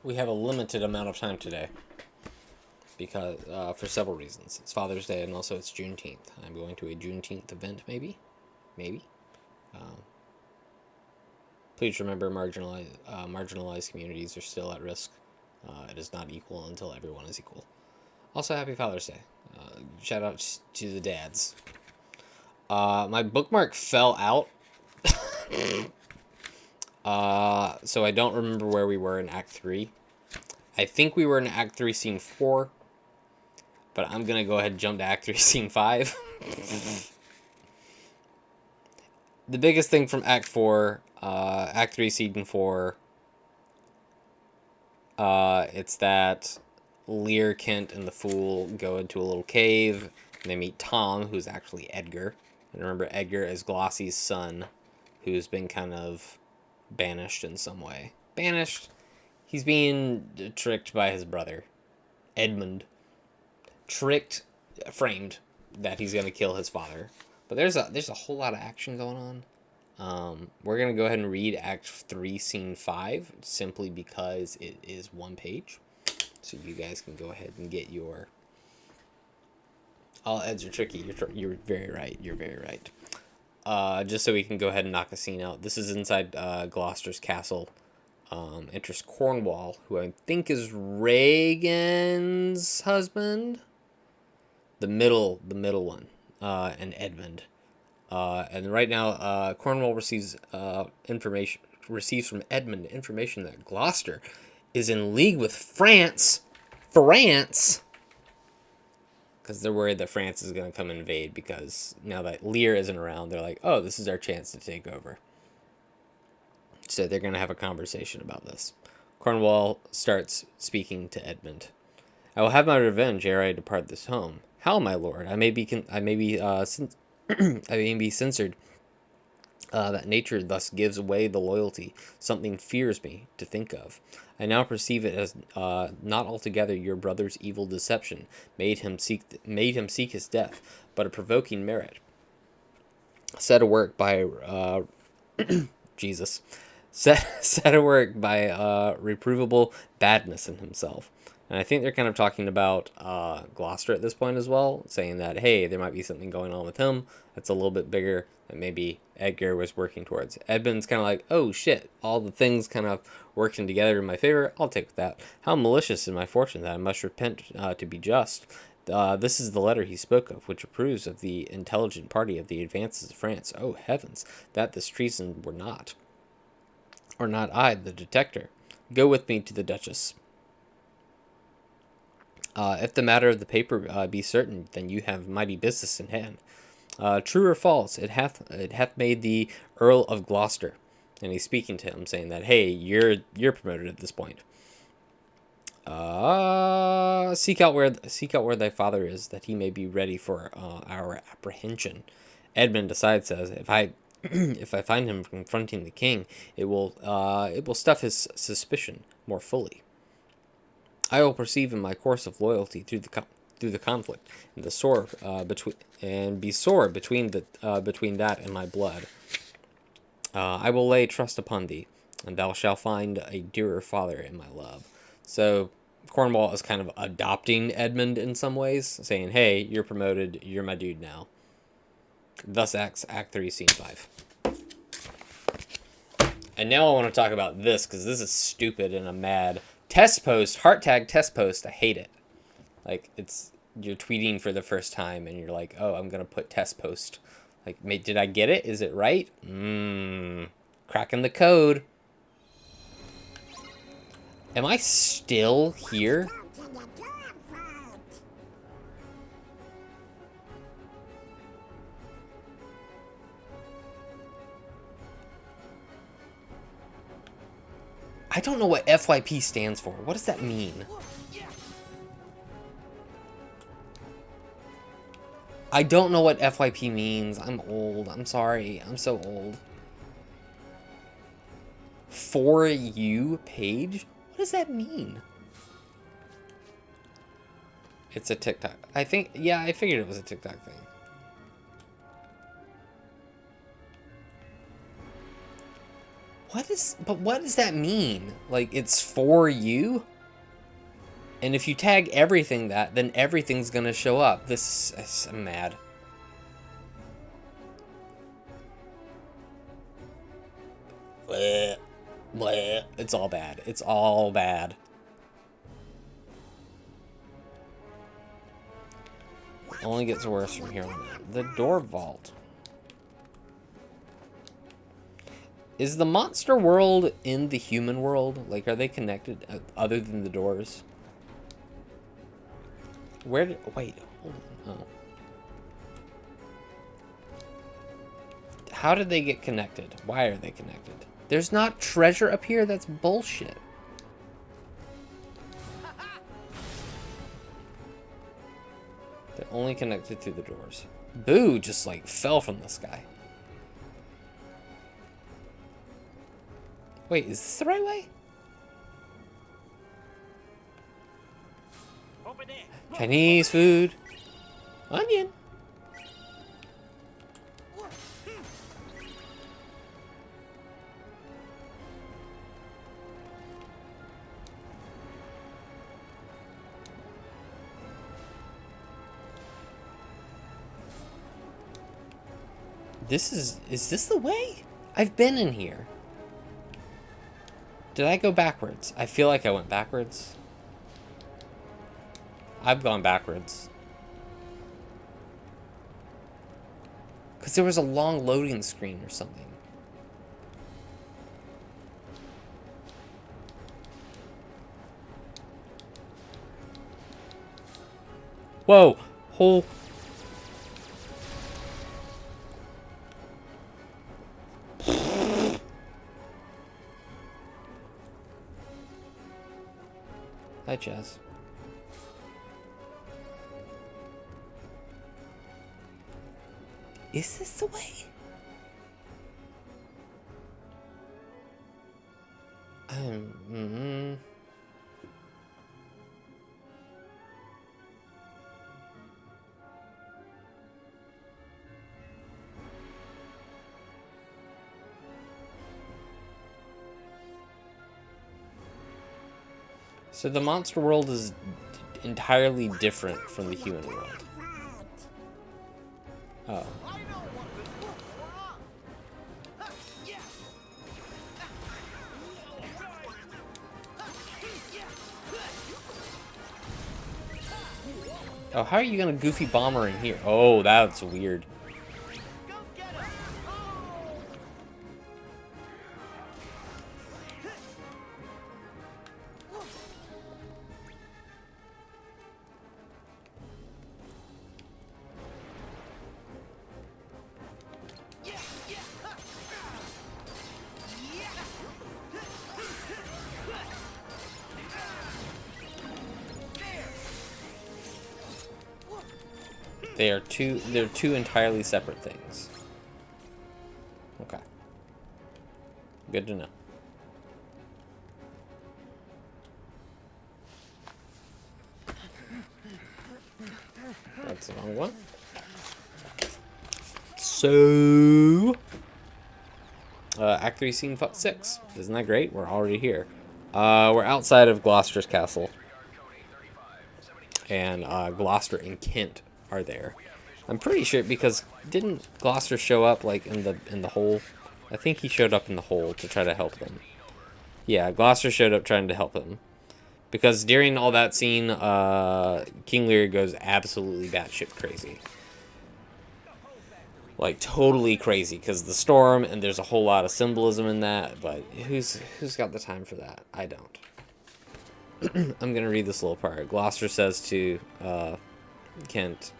We have a limited amount of time today because for several reasons. It's Father's Day and also it's Juneteenth. I'm going to a Juneteenth event, maybe. Um, Please remember, marginalized communities are still at risk. It is not equal until everyone is equal. Also, happy Father's Day. Shout out to the dads. My bookmark fell out, so I don't remember where we were in Act 3. I think we were in Act 3, Scene 4, but I'm going to go ahead and jump to Act 3, Scene 5. The biggest thing from Act 4, Act 3, Scene 4, it's that Lear, Kent, and the Fool go into a little cave, and they meet Tom, who's actually Edgar. And remember, Edgar is Glossy's son, who's been kind of banished in some way. Banished? He's being tricked by his brother, Edmund. Framed that he's going to kill his father. But there's a whole lot of action going on. We're going to go ahead and read Act 3, Scene 5, simply because it is one page. So you guys can go ahead and get your... All Eds are tricky. You're very right. You're very right. Just so we can go ahead and knock a scene out. This is inside Gloucester's castle. Enters Cornwall, who I think is Reagan's husband. The middle one, and Edmund. And right now, Cornwall receives from Edmund information that Gloucester is in league with France. Because they're worried that France is going to come invade, because now that Lear isn't around, they're like, oh, this is our chance to take over. So they're going to have a conversation about this. Cornwall starts speaking to Edmund. I will have my revenge ere I depart this home. How, my lord? I may be censored. That nature thus gives away the loyalty something fears me to think of. I now perceive it as not altogether your brother's evil deception made him seek his death, but a provoking merit set to work by Jesus. Set to work by reprovable badness in himself. And I think they're kind of talking about Gloucester at this point as well, saying that, hey, there might be something going on with him that's a little bit bigger than maybe Edgar was working towards. Edmund's kind of like, oh shit, all the things kind of working together in my favor, I'll take that. How malicious is my fortune that I must repent to be just. This is the letter he spoke of, which approves of the intelligent party of the advances of France. Oh heavens, that this treason were not. Or not I, the detector. Go with me to the Duchess. If the matter of the paper be certain, then you have mighty business in hand. True or false, it hath made the Earl of Gloucester. And he's speaking to him, saying that, hey, you're promoted at this point. Seek out where thy father is, that he may be ready for our apprehension. Edmund aside says, if I find him confronting the king, it will stuff his suspicion more fully. I will perceive in my course of loyalty through the conflict, and be sore between that and my blood. I will lay trust upon thee, and thou shalt find a dearer father in my love. So Cornwall is kind of adopting Edmund in some ways, saying, hey, you're promoted, you're my dude now. Thus Act 3, Scene 5. And now I want to talk about this, because this is stupid and I'm mad. Test post, heart tag test post, I hate it. Like, you're tweeting for the first time and you're like, oh, I'm going to put test post. Like, did I get it? Is it right? Cracking the code. Am I still here? I don't know what FYP stands for. What does that mean? I don't know what FYP means. I'm old. I'm sorry. I'm so old. For you page? What does that mean? It's a TikTok. I figured it was a TikTok thing. What does that mean? Like, it's for you? And if you tag everything that, then everything's gonna show up. I'm mad. Bleh, bleh. It's all bad. It's all bad. It only gets worse from here on out. The door vault. Is the monster world in the human world? Like, are they connected other than the doors? Where did... Wait, hold on. Oh. How did they get connected? Why are they connected? There's not treasure up here? That's bullshit. They're only connected through the doors. Boo just, like, fell from the sky. Wait, is this the right way? Chinese food. Onion. Is this the way? I've been in here. Did I go backwards? I feel like I went backwards. I've gone backwards. Because there was a long loading screen or something. Whoa! Whole... Hi, Chaz. Is this the way? So the monster world is entirely different from the human world. Oh. Oh, how are you gonna goofy bomber in here? Oh, that's weird. They're two entirely separate things. Okay. Good to know. That's the wrong one. So Act 3 Scene 6. Isn't that great? We're already here. We're outside of Gloucester's castle. And Gloucester and Kent are there. I'm pretty sure because didn't Gloucester show up like in the hole? I think he showed up in the hole to try to help them. Yeah, Gloucester showed up trying to help him. Because during all that scene, King Lear goes absolutely batshit crazy. Like totally crazy because the storm, and there's a whole lot of symbolism in that, but who's got the time for that? I don't. I'm gonna read this little part. Gloucester says to Kent,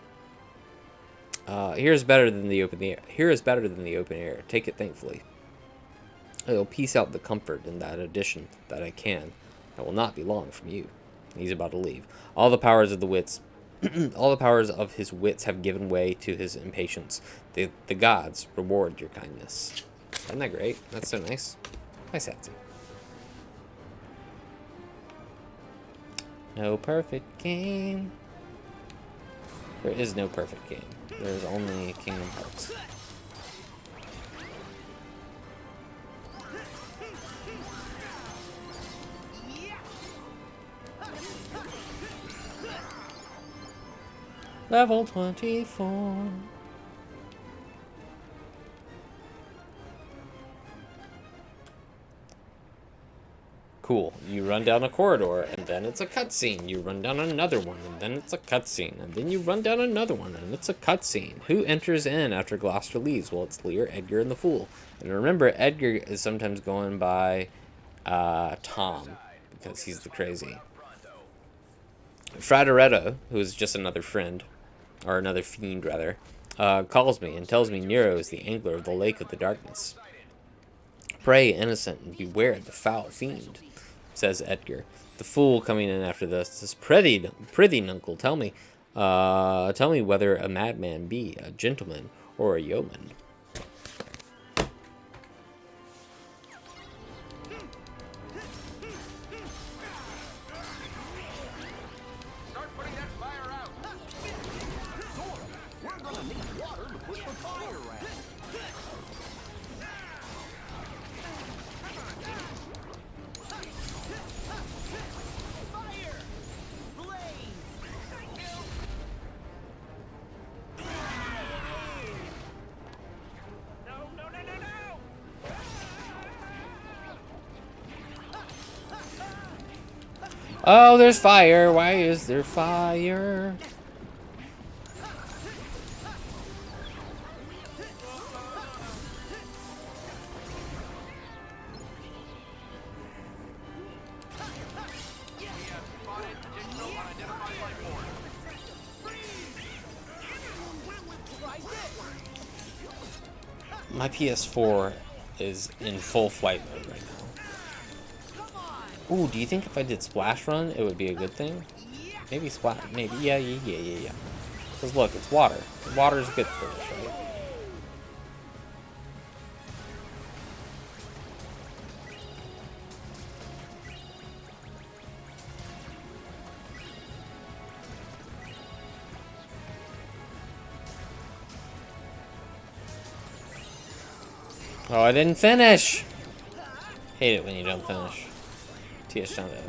"Here is better than the open air. Here is better than the open air. Take it thankfully. I will piece out the comfort in that addition that I can. I will not be long from you." He's about to leave. All the powers of the wits, all the powers of his wits have given way to his impatience. The gods reward your kindness. Isn't that great? That's so nice. Nice, Hatsy. No perfect game. There is no perfect game. There is only Kingdom Hearts. Level 24. Cool. You run down a corridor, and then it's a cutscene. You run down another one, and then it's a cutscene. And then you run down another one, and it's a cutscene. Who enters in after Gloucester leaves? Well, it's Lear, Edgar, and the Fool. And remember, Edgar is sometimes going by Tom, because he's the crazy. Frateretto, who is just another friend, or another fiend, rather, calls me and tells me Nero is the angler of the Lake of the Darkness. Pray, innocent, and beware the foul fiend, says Edgar. The Fool, coming in after this, says, Prithee, nuncle, tell me whether a madman be, a gentleman, or a yeoman. Oh, there's fire. Why is there fire? My PS4 is in full flight mode right now. Ooh, do you think if I did Splash Run, it would be a good thing? Maybe Splash, maybe, yeah. Because look, it's water. Water's good for this, right? Oh, I didn't finish! Hate it when you don't finish. TS down there.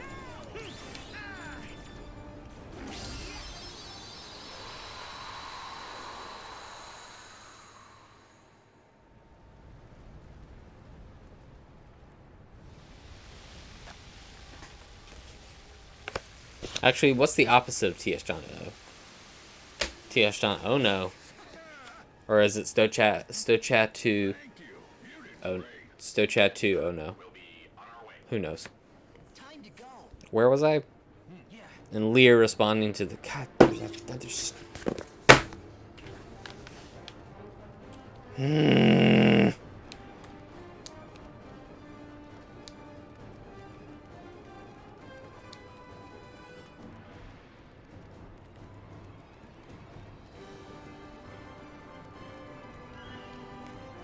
Actually, what's the opposite of TS John O? TS John Oh no. Or is it Stochat 2? Oh, Stochat 2 Oh no. Who knows? Where was I? And Lear responding to the God. There's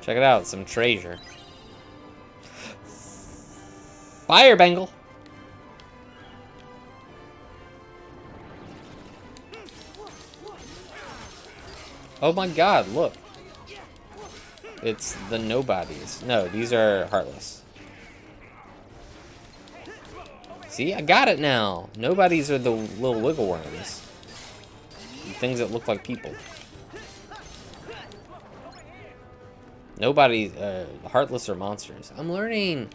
Check it out, some treasure. Fire bangle. Oh my god, look. It's the nobodies. No, these are heartless. See, I got it now. Nobodies are the little wiggle worms. The things that look like people. Nobody, heartless are monsters. I'm learning.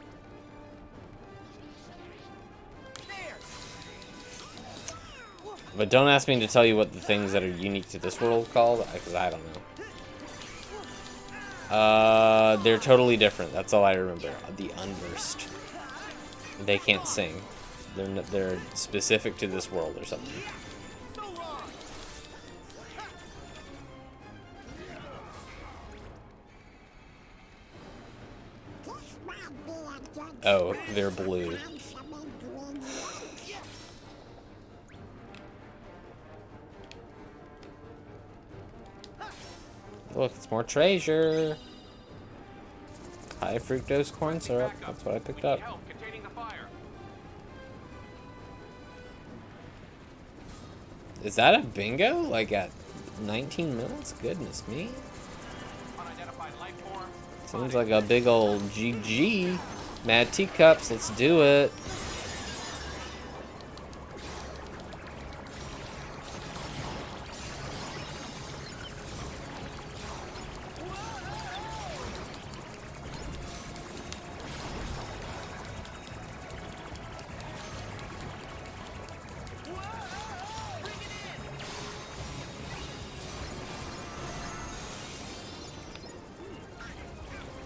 But don't ask me to tell you what the things that are unique to this world are called, because I don't know. They're totally different. That's all I remember. The Unversed. They can't sing. They're specific to this world or something. Oh, they're blue. Look, it's more treasure. High fructose corn syrup. That's what I picked up. Is that a bingo? Like at 19 minutes? Goodness me. Seems like a big old GG. Mad teacups, let's do it.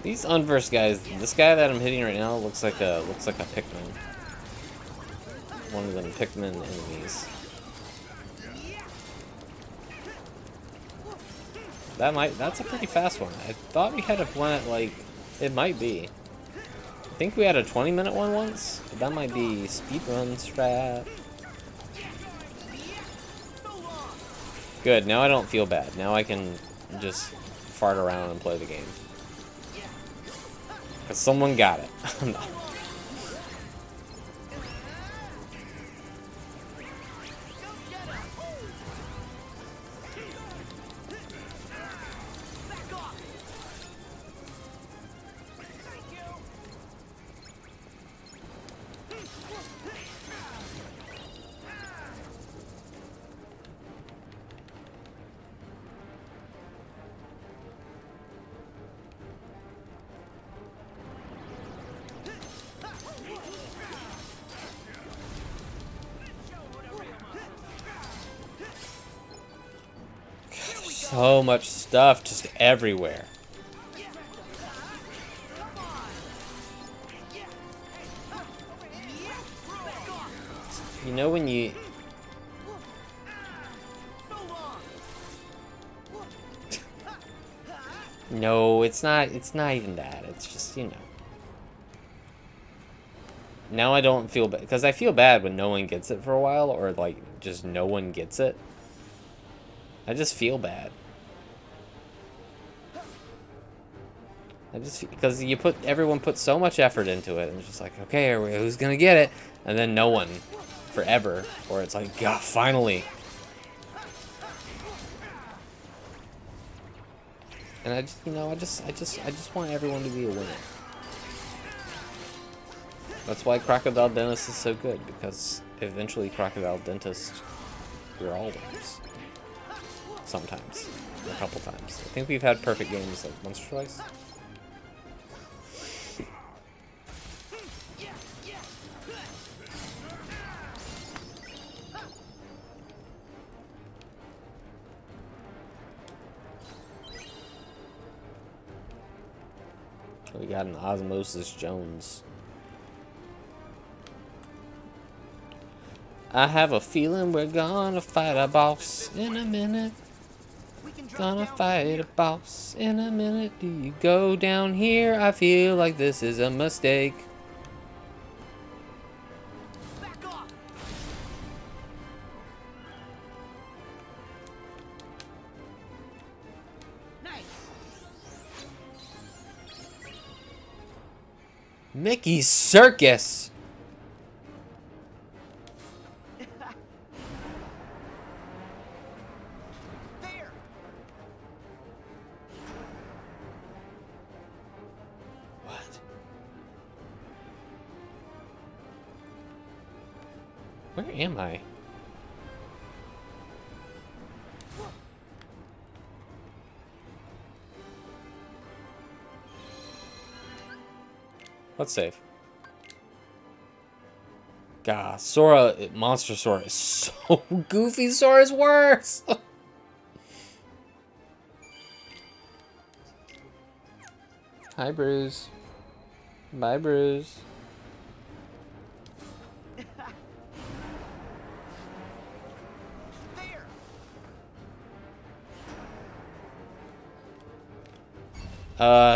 These unversed guys, this guy that I'm hitting right now looks like a Pikmin. One of them Pikmin enemies. That's a pretty fast one. I thought we had one at like, it might be. I think we had a 20-minute one once, but that might be speedrun strat. Good, now I don't feel bad. Now I can just fart around and play the game. Because someone got it. No. So much stuff just everywhere. You know when you... No, it's not even that. It's just, you know. Now I don't feel bad, because I feel bad when no one gets it for a while, or like just no one gets it. I just feel bad. Because everyone put so much effort into it, and it's just like, okay, who's gonna get it? And then no one, forever, or it's like, God, finally. And I just want everyone to be a winner. That's why Crocodile Dentist is so good, because eventually Crocodile Dentist, we're all winners. Sometimes. A couple times. I think we've had perfect games like once or twice. We got an Osmosis Jones. I have a feeling we're gonna fight a boss in a minute. Gonna fight a boss in a minute. Do you go down here? I feel like this is a mistake. Back off. Nice. Mickey's Circus. There. What? Where am I? Let's save. God, Monster Sora is so goofy. Sora's worse. Hi, Bruce. Bye, Bruce.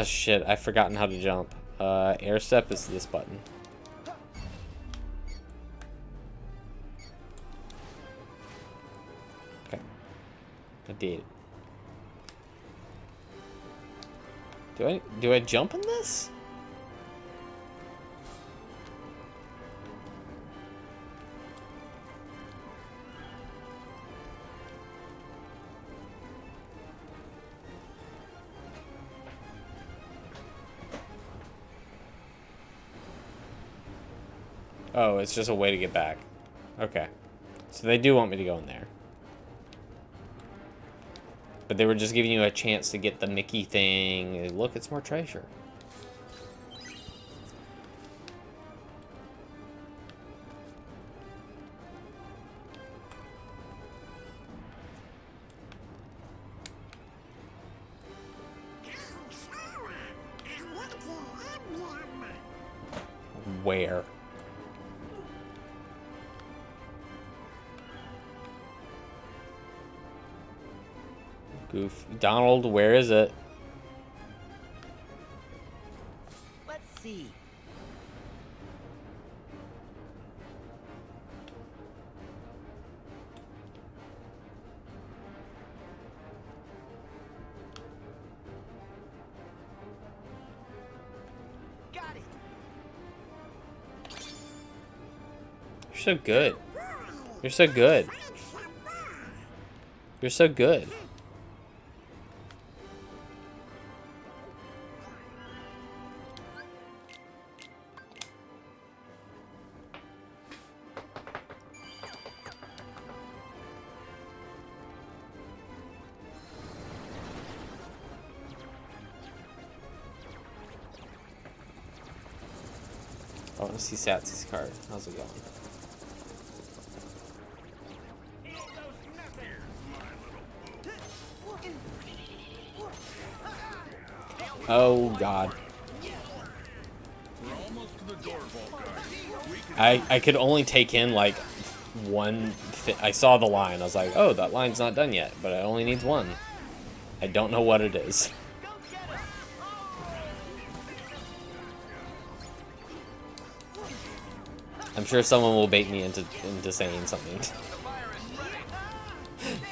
Shit, I've forgotten how to jump. Air step is this button. Okay. I did. Do I jump in this? Oh, it's just a way to get back. Okay. So they do want me to go in there. But they were just giving you a chance to get the Mickey thing. Look, it's more treasure. Where? Goof. Donald, where is it? Let's see. Got it. You're so good. You're so good. You're so good. I want to see Satsy's card. How's it going? Oh God. I could only take in like one. I saw the line. I was like, oh, that line's not done yet, but it only needs one. I don't know what it is. I'm sure someone will bait me into saying something.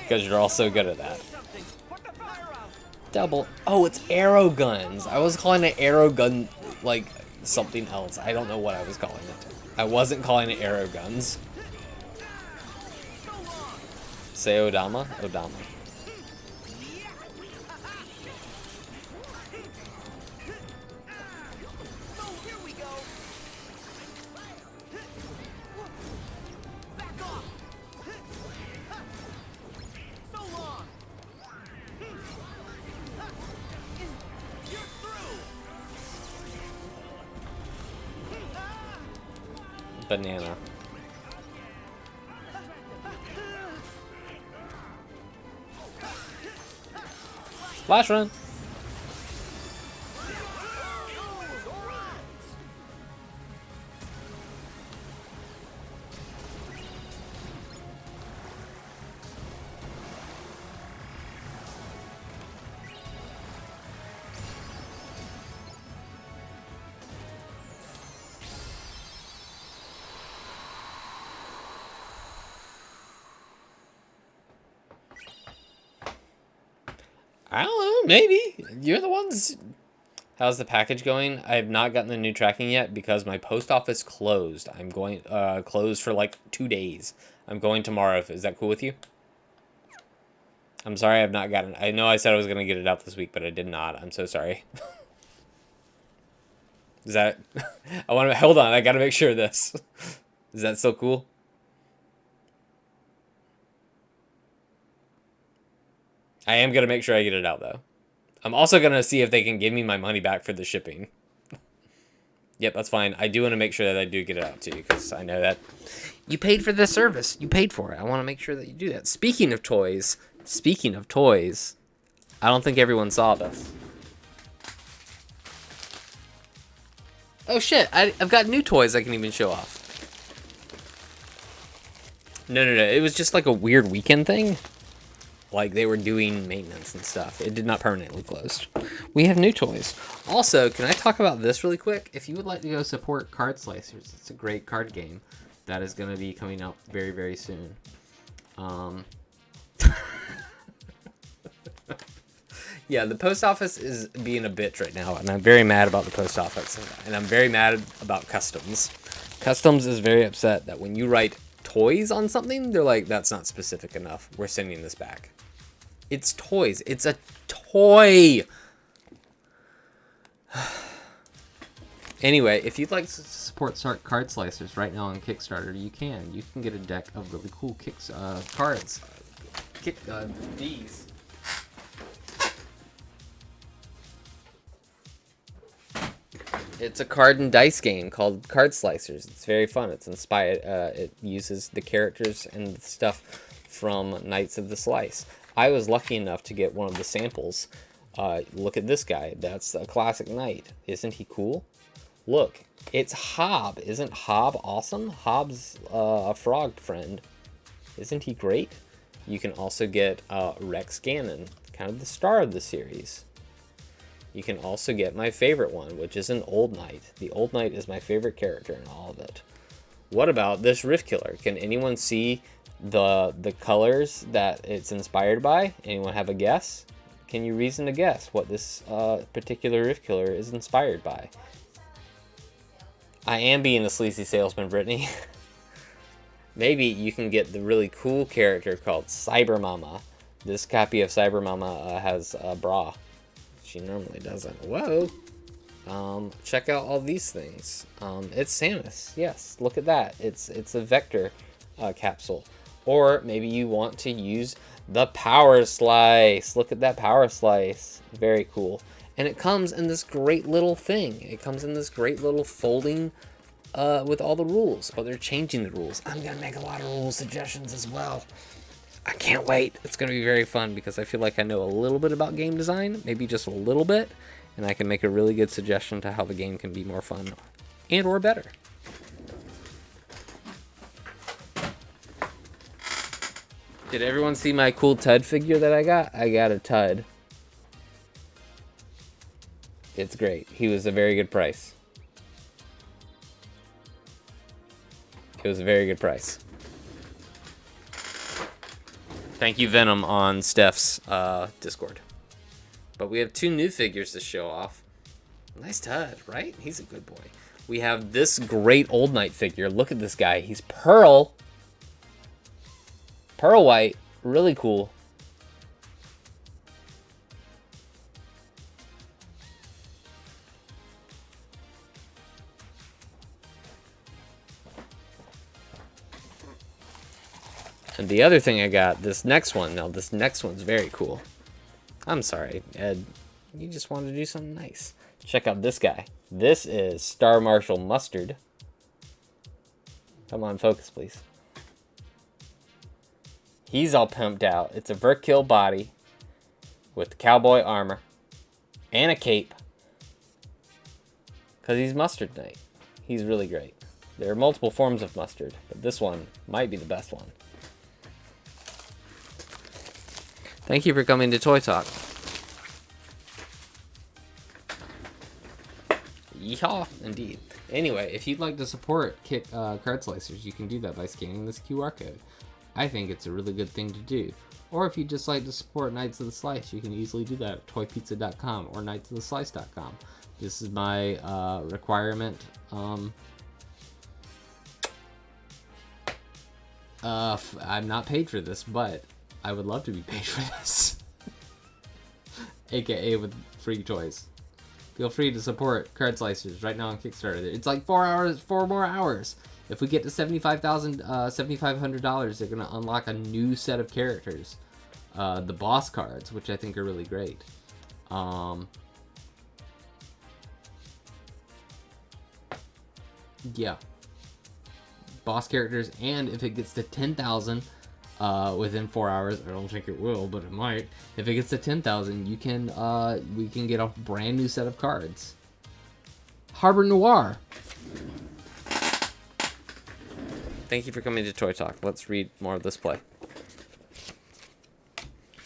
Because you're all so good at that. Double. Oh, it's arrow guns. I was calling it arrow gun, like something else. I don't know what I was calling it. I wasn't calling it arrow guns. Say Odama? Odama. Banana. Flash run. I don't know, maybe. You're the ones. How's the package going? I have not gotten the new tracking yet because my post office closed. I'm going closed for like 2 days. I'm going tomorrow. Is that cool with you? I'm sorry I've not gotten. I know I said I was going to get it out this week, but I did not. I'm so sorry. Is that I want to hold on, I got to make sure of this. Is that so cool? I am going to make sure I get it out, though. I'm also going to see if they can give me my money back for the shipping. Yep, that's fine. I do want to make sure that I do get it out to you, because I know that you paid for this service. You paid for it. I want to make sure that you do that. Speaking of toys, I don't think everyone saw this. Oh, shit. I've got new toys I can even show off. No. It was just like a weird weekend thing. Like, they were doing maintenance and stuff. It did not permanently close. We have new toys. Also, can I talk about this really quick? If you would like to go support Card Slicers, it's a great card game that is going to be coming out very, very soon. Yeah, the post office is being a bitch right now, and I'm very mad about the post office. And I'm very mad about Customs. Customs is very upset that when you write toys on something, they're like, that's not specific enough. We're sending this back. It's toys. It's a toy. Anyway, if you'd like to support Card Slicers right now on Kickstarter, you can. You can get a deck of really cool cards. These. It's a card and dice game called Card Slicers. It's very fun. It's inspired. It uses the characters and the stuff from Knights of the Slice. I was lucky enough to get one of the samples. Look at this guy. That's a classic knight. Isn't he cool? Look, it's Hob. Isn't Hob awesome? Hob's a frog friend. Isn't he great? You can also get Rex Gannon, kind of the star of the series. You can also get my favorite one, which is an Old Knight. The Old Knight is my favorite character in all of it. What about this Rift Killer? Can anyone see the colors that it's inspired by? Anyone have a guess? Can you reason to guess what this particular Rift Killer is inspired by? I am being a sleazy salesman, Brittany. Maybe you can get the really cool character called Cyber Mama. This copy of Cyber Mama has a bra. She normally doesn't. Whoa! Check out all these things. It's Samus. Yes, look at that. It's a Vector capsule. Or maybe you want to use the Power Slice. Look at that Power Slice. Very cool. And it comes in this great little thing. It comes in this great little folding with all the rules. But they're changing the rules. I'm going to make a lot of rule suggestions as well. I can't wait. It's going to be very fun because I feel like I know a little bit about game design. Maybe just a little bit. And I can make a really good suggestion to how the game can be more fun and or better. Did everyone see my cool Tud figure that I got? I got a Tud. It's great. He was a very good price. It was a very good price. Thank you, Venom, on Steph's Discord. But we have 2 new figures to show off. Nice Tud, right? He's a good boy. We have this great Old Knight figure. Look at this guy. He's Pearl. Pearl White. Really cool. And the other thing I got, this next one. Now, this next one's very cool. I'm sorry, Ed. You just wanted to do something nice. Check out this guy. This is Star Marshal Mustard. Come on, focus, please. He's all pumped out. It's a Verkill body with cowboy armor and a cape. Because he's Mustard Knight. He's really great. There are multiple forms of mustard, but this one might be the best one. Thank you for coming to Toy Talk. Yeehaw, indeed. Anyway, if you'd like to support Kick Card Slicers, you can do that by scanning this QR code. I think it's a really good thing to do. Or if you'd just like to support Knights of the Slice, you can easily do that at toypizza.com or knightsoftheslice.com. This is my requirement. I'm not paid for this, but I would love to be paid for this. AKA with free toys. Feel free to support Card Slicers right now on Kickstarter. It's like 4 more hours. If we get to $7,500, they're going to unlock a new set of characters. The boss cards, which I think are really great. Yeah. Boss characters, and if it gets to 10,000 within 4 hours, I don't think it will, but it might. If it gets to 10,000, we can get a brand new set of cards. Harbor Noir. Thank you for coming to Toy Talk. Let's read more of this play.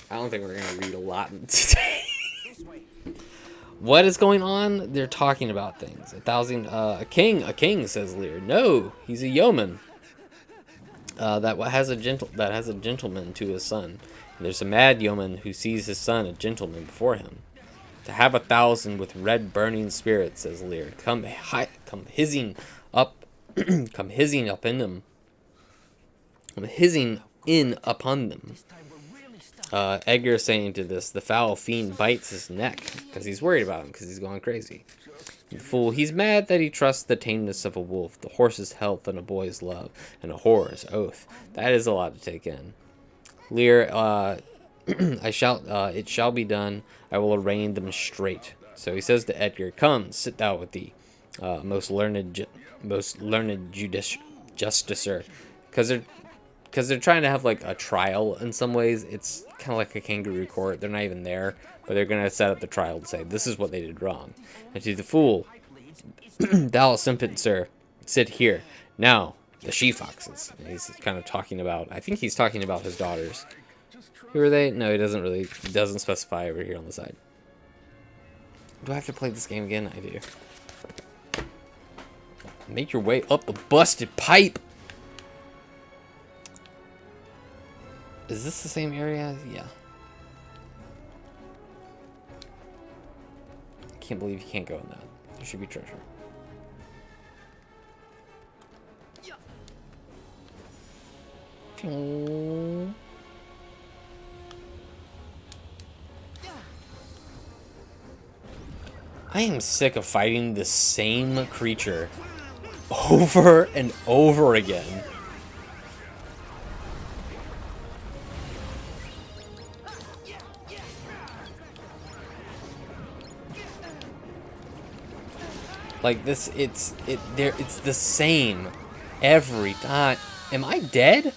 I don't think we're gonna read a lot today. What is going on? They're talking about things. A king, says Lear. No, he's a yeoman. That has a gentleman to his son. And there's a mad yeoman who sees his son a gentleman before him. To have 1,000 with red burning spirits, says Lear. Come hissing up, come hissing up in them. Come hissing in upon them. Edgar is saying to this, the foul fiend bites his neck because he's worried about him because he's going crazy. The fool, he's mad that he trusts the tameness of a wolf, the horse's health, and a boy's love, and a whore's oath. That is a lot to take in. Lear, it shall be done. I will arraign them straight. So he says to Edgar, come, sit thou with thee, most learned justicer, because they're trying to have like a trial in some ways. It's kind of like a kangaroo court. They're not even there, but they're going to set up the trial and say, this is what they did wrong. And to the fool, Thou simpant sir, sit here. Now, the she-foxes. And he's kind of talking about, I think he's talking about his daughters. Who are they? No, he doesn't specify over here on the side. Do I have to play this game again? I do. Make your way up the busted pipe. Is this the same area? Yeah. I can't believe you can't go in that. There should be treasure. I am sick of fighting the same creature over and over again. Like this, it's the same every time. Am I dead?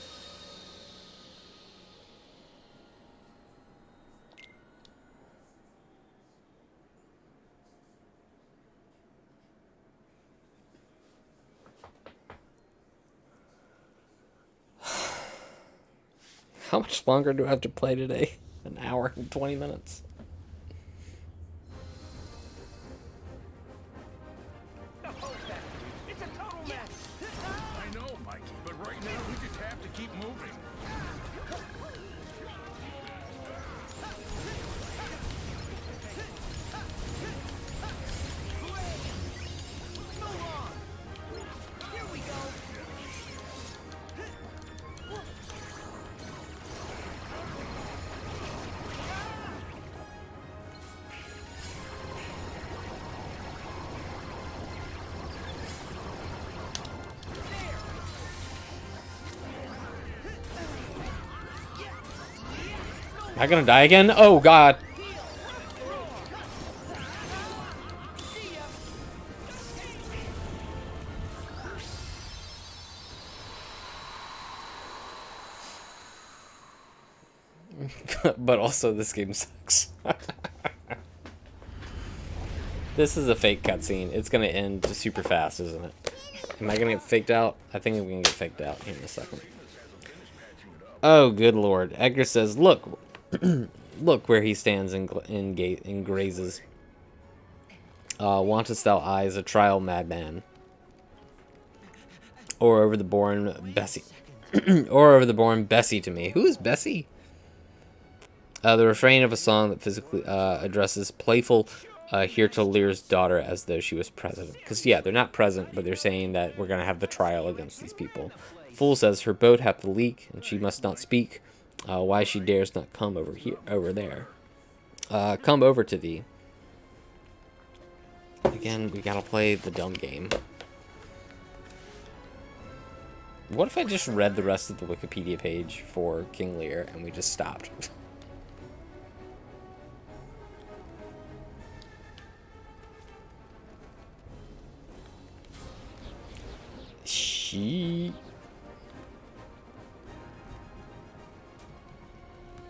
How much longer do I have to play today? An hour and 20 minutes. It's a total mess. I know, Mikey, but right now we just have to keep moving. So long. Here we go. Am I gonna die again? Oh god. But also this game sucks. This is a fake cutscene. It's gonna end super fast, isn't it? Am I gonna get faked out? I think I'm gonna get faked out here in a second. Oh, good lord. Edgar says, look. Look where he stands and grazes. Wantest thou eyes a trial madman? Or over the born Bessie. Or over the born Bessie to me. Who is Bessie? The refrain of a song that physically addresses playful here to Lear's daughter as though she was present. Because, yeah, they're not present, but they're saying that we're going to have the trial against these people. Fool says her boat hath the leak, and she must not speak. Why she dares not come over there. Come over to thee. Again, we gotta play the dumb game. What if I just read the rest of the Wikipedia page for King Lear and we just stopped?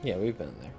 Yeah, we've been there.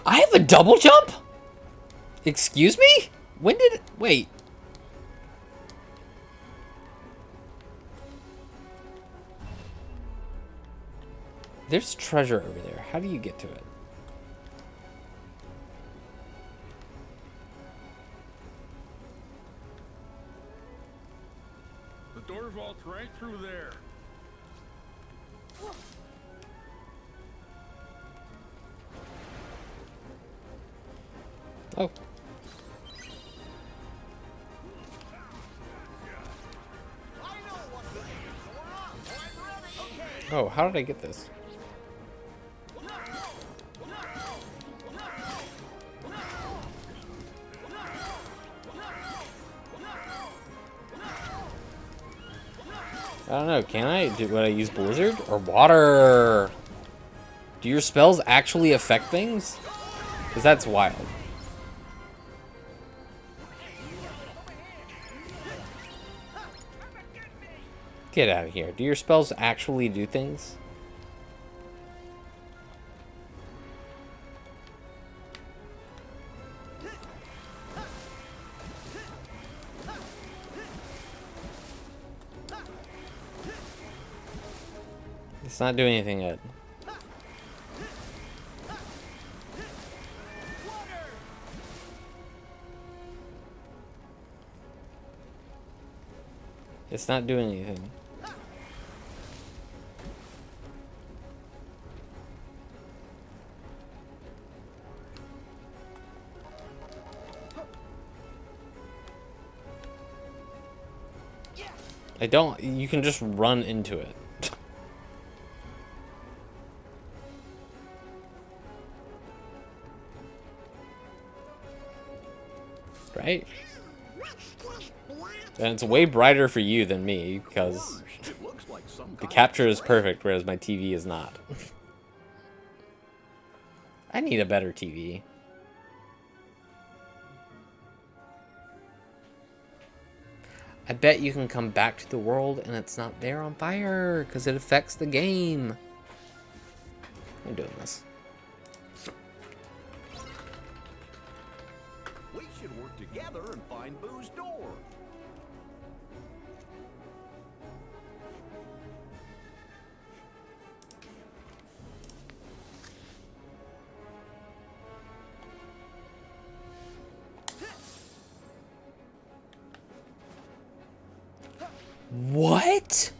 I have a double jump? Excuse me? When did it... Wait. There's treasure over there. How do you get to it? The door vault's right through there. Oh. Oh, how did I get this? I don't know, can I? Would I use Blizzard? Or Water? Do your spells actually affect things? Because that's wild. Get out of here. Do your spells actually do things? It's not doing anything yet. It's not doing anything. I don't. You can just run into it. Right? And it's way brighter for you than me because It looks like some the kind capture of is perfect, whereas my TV is not. I need a better TV. I bet you can come back to the world and it's not there on fire because it affects the game. I'm doing this. We should work together and find Boo's door. What?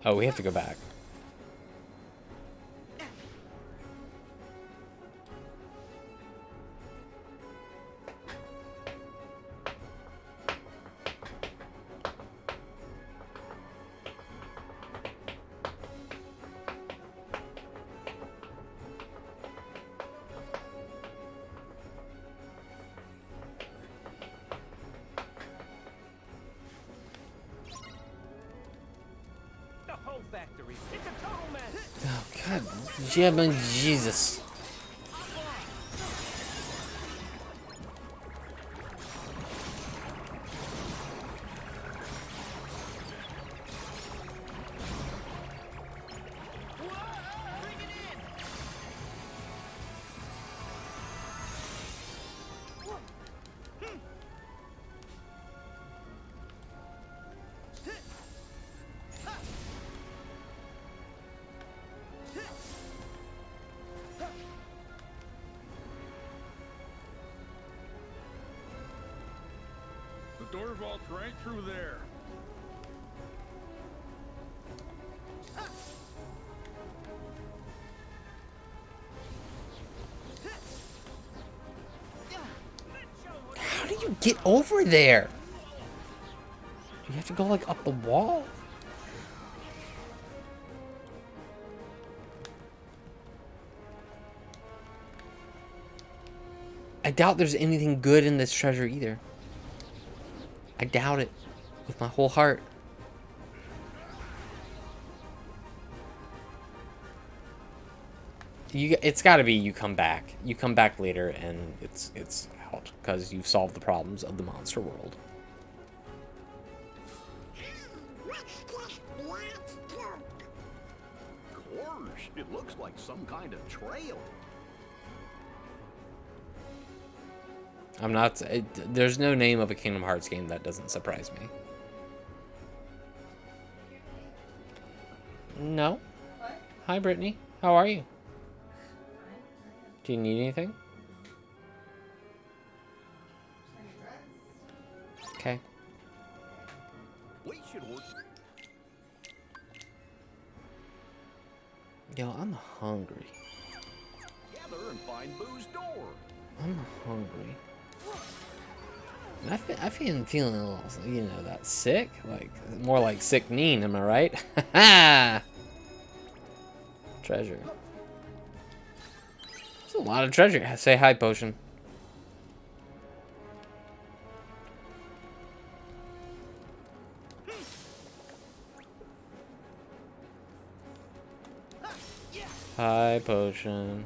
Oh, we have to go back. The whole factory. It's a total mess. Oh, God. Jebba Jesus. Bring it in. The door vault's right through there. How do you get over there? Do you have to go, like, up the wall? I doubt there's anything good in this treasure either. I doubt it with my whole heart. It's got to be you come back. You come back later and it's out because you've solved the problems of the monster world. Gosh, it looks like some kind of trail. I'm not. There's no name of a Kingdom Hearts game that doesn't surprise me. No. What? Hi, Brittany. How are you? Do you need anything? Okay. We should work Yo, I'm hungry. together and find Boo's door. I'm hungry. I feel feeling a little, you know, that sick, like more like sickening. Am I right? Ha! Treasure. There's a lot of treasure. Say hi, potion. Hi, potion.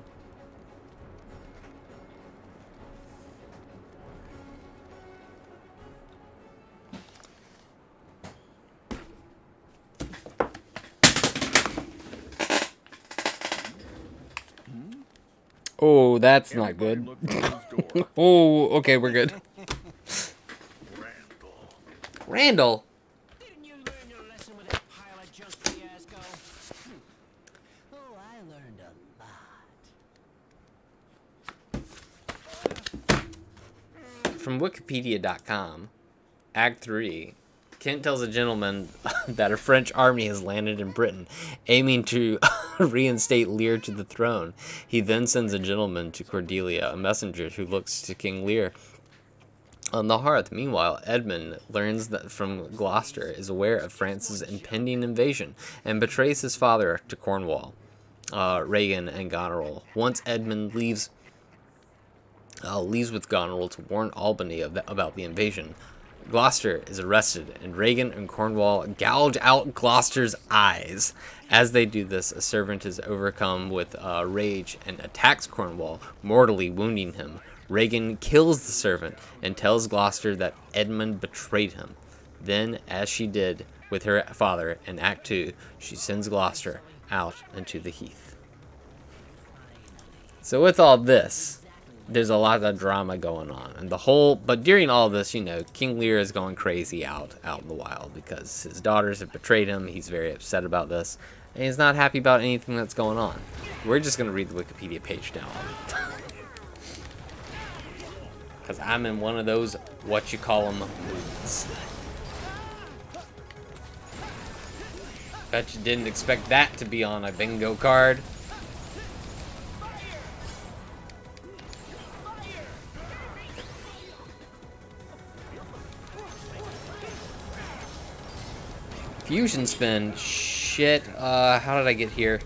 Oh, that's not Everybody good. look through his door. Oh, okay, we're good. Randall. Randall. Didn't you learn your lesson with that pile of junk fiasco? Oh, I learned a lot. From Wikipedia.com, Act 3, Kent tells a gentleman that a French army has landed in Britain, aiming to reinstate Lear to the throne. He then sends a gentleman to Cordelia, a messenger who looks to King Lear on the hearth. Meanwhile, Edmund learns that from Gloucester is aware of France's impending invasion and betrays his father to Cornwall, Regan, and Goneril. Once Edmund leaves with Goneril to warn Albany about the invasion, Gloucester is arrested, and Regan and Cornwall gouge out Gloucester's eyes. As they do this, a servant is overcome with rage and attacks Cornwall, mortally wounding him. Regan kills the servant and tells Gloucester that Edmund betrayed him. Then, as she did with her father in Act 2, she sends Gloucester out into the heath. So with all this, there's a lot of drama going on, and but during all this, you know, King Lear is going crazy out in the wild because his daughters have betrayed him. He's very upset about this, and he's not happy about anything that's going on. We're just gonna read the Wikipedia page now, because I'm in one of those moods. Bet you didn't expect that to be on a bingo card. Fusion spin. Shit. How did I get here?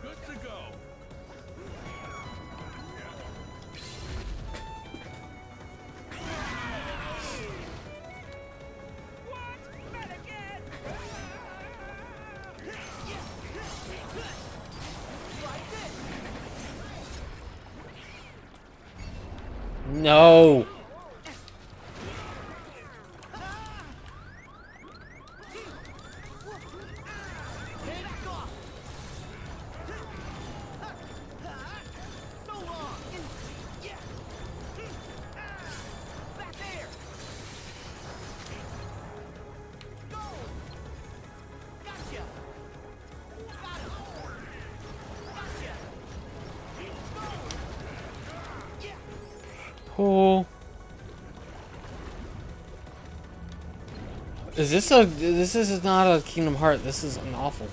Good to go. No. Oh. This is not a Kingdom Heart. This is an awful.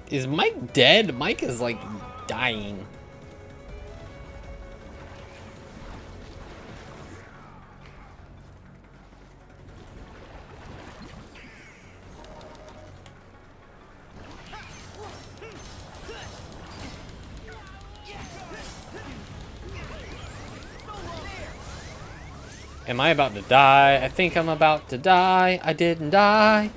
Is Mike dead? Mike is like dying. Am I about to die? I think I'm about to die. I didn't die.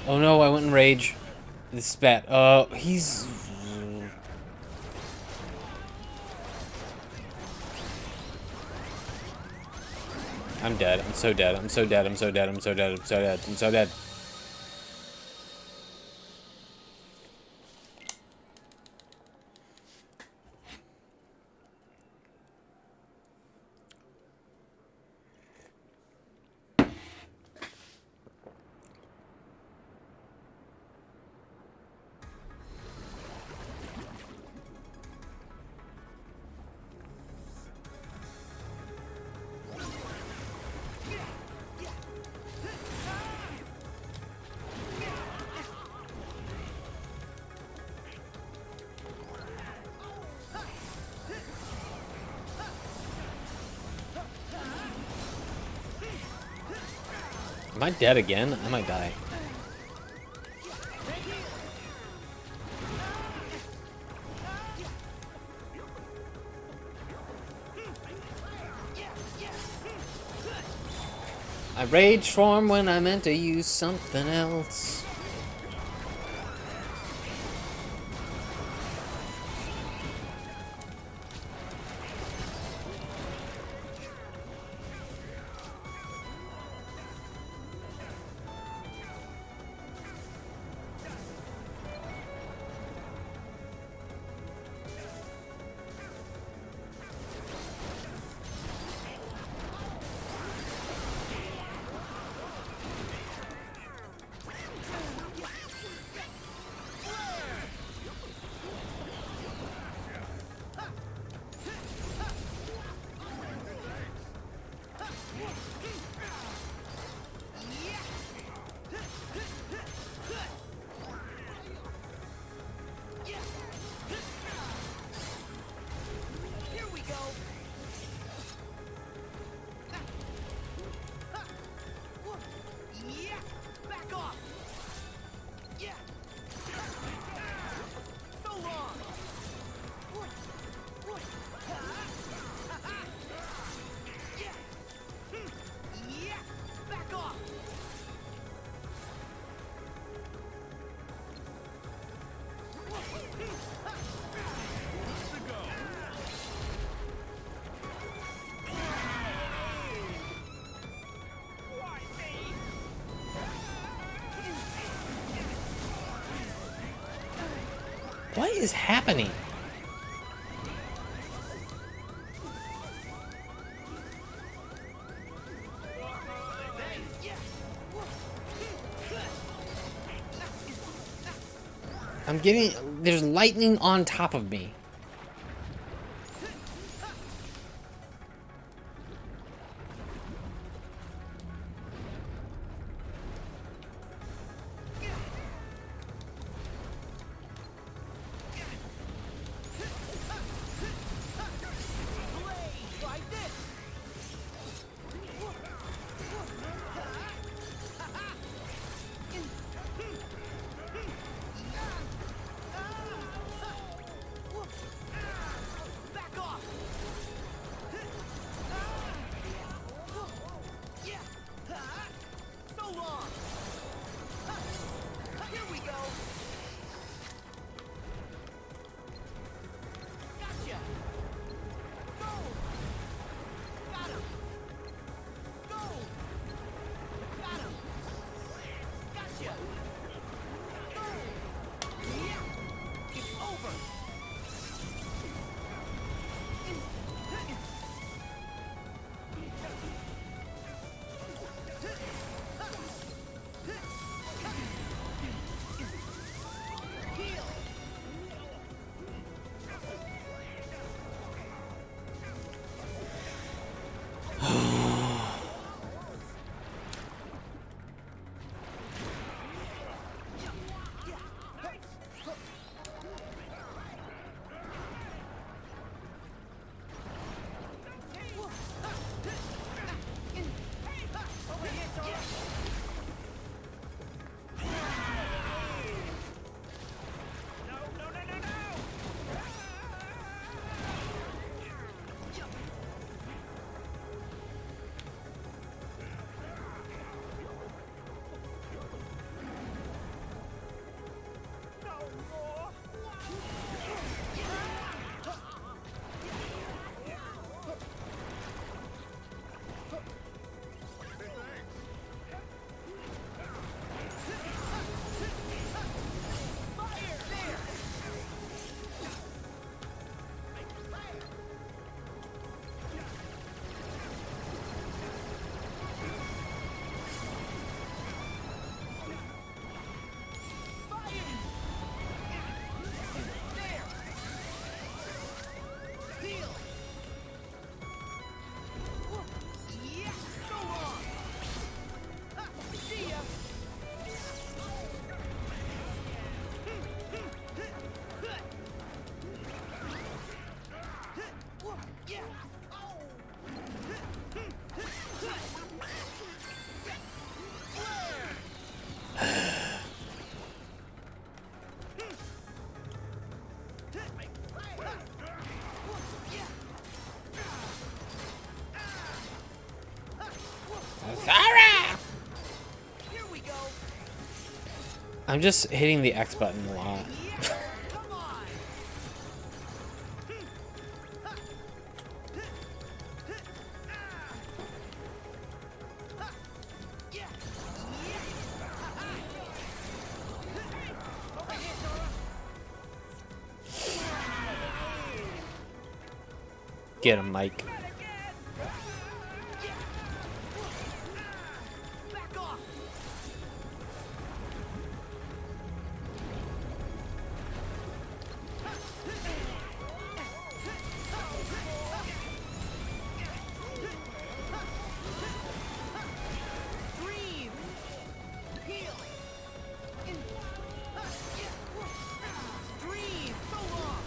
Oh no, I went in rage. This spat. He's... I'm dead. I'm so dead. I'm so dead. I'm so dead. I'm so dead. I'm so dead. I'm so dead. Am I dead again? I might die. I rage form when I meant to use something else. What is happening? I'm getting... There's lightning on top of me. I'm just hitting the X button a lot. Come on. Get him, Mike. Back off. Scream. Heal. Scream. So long.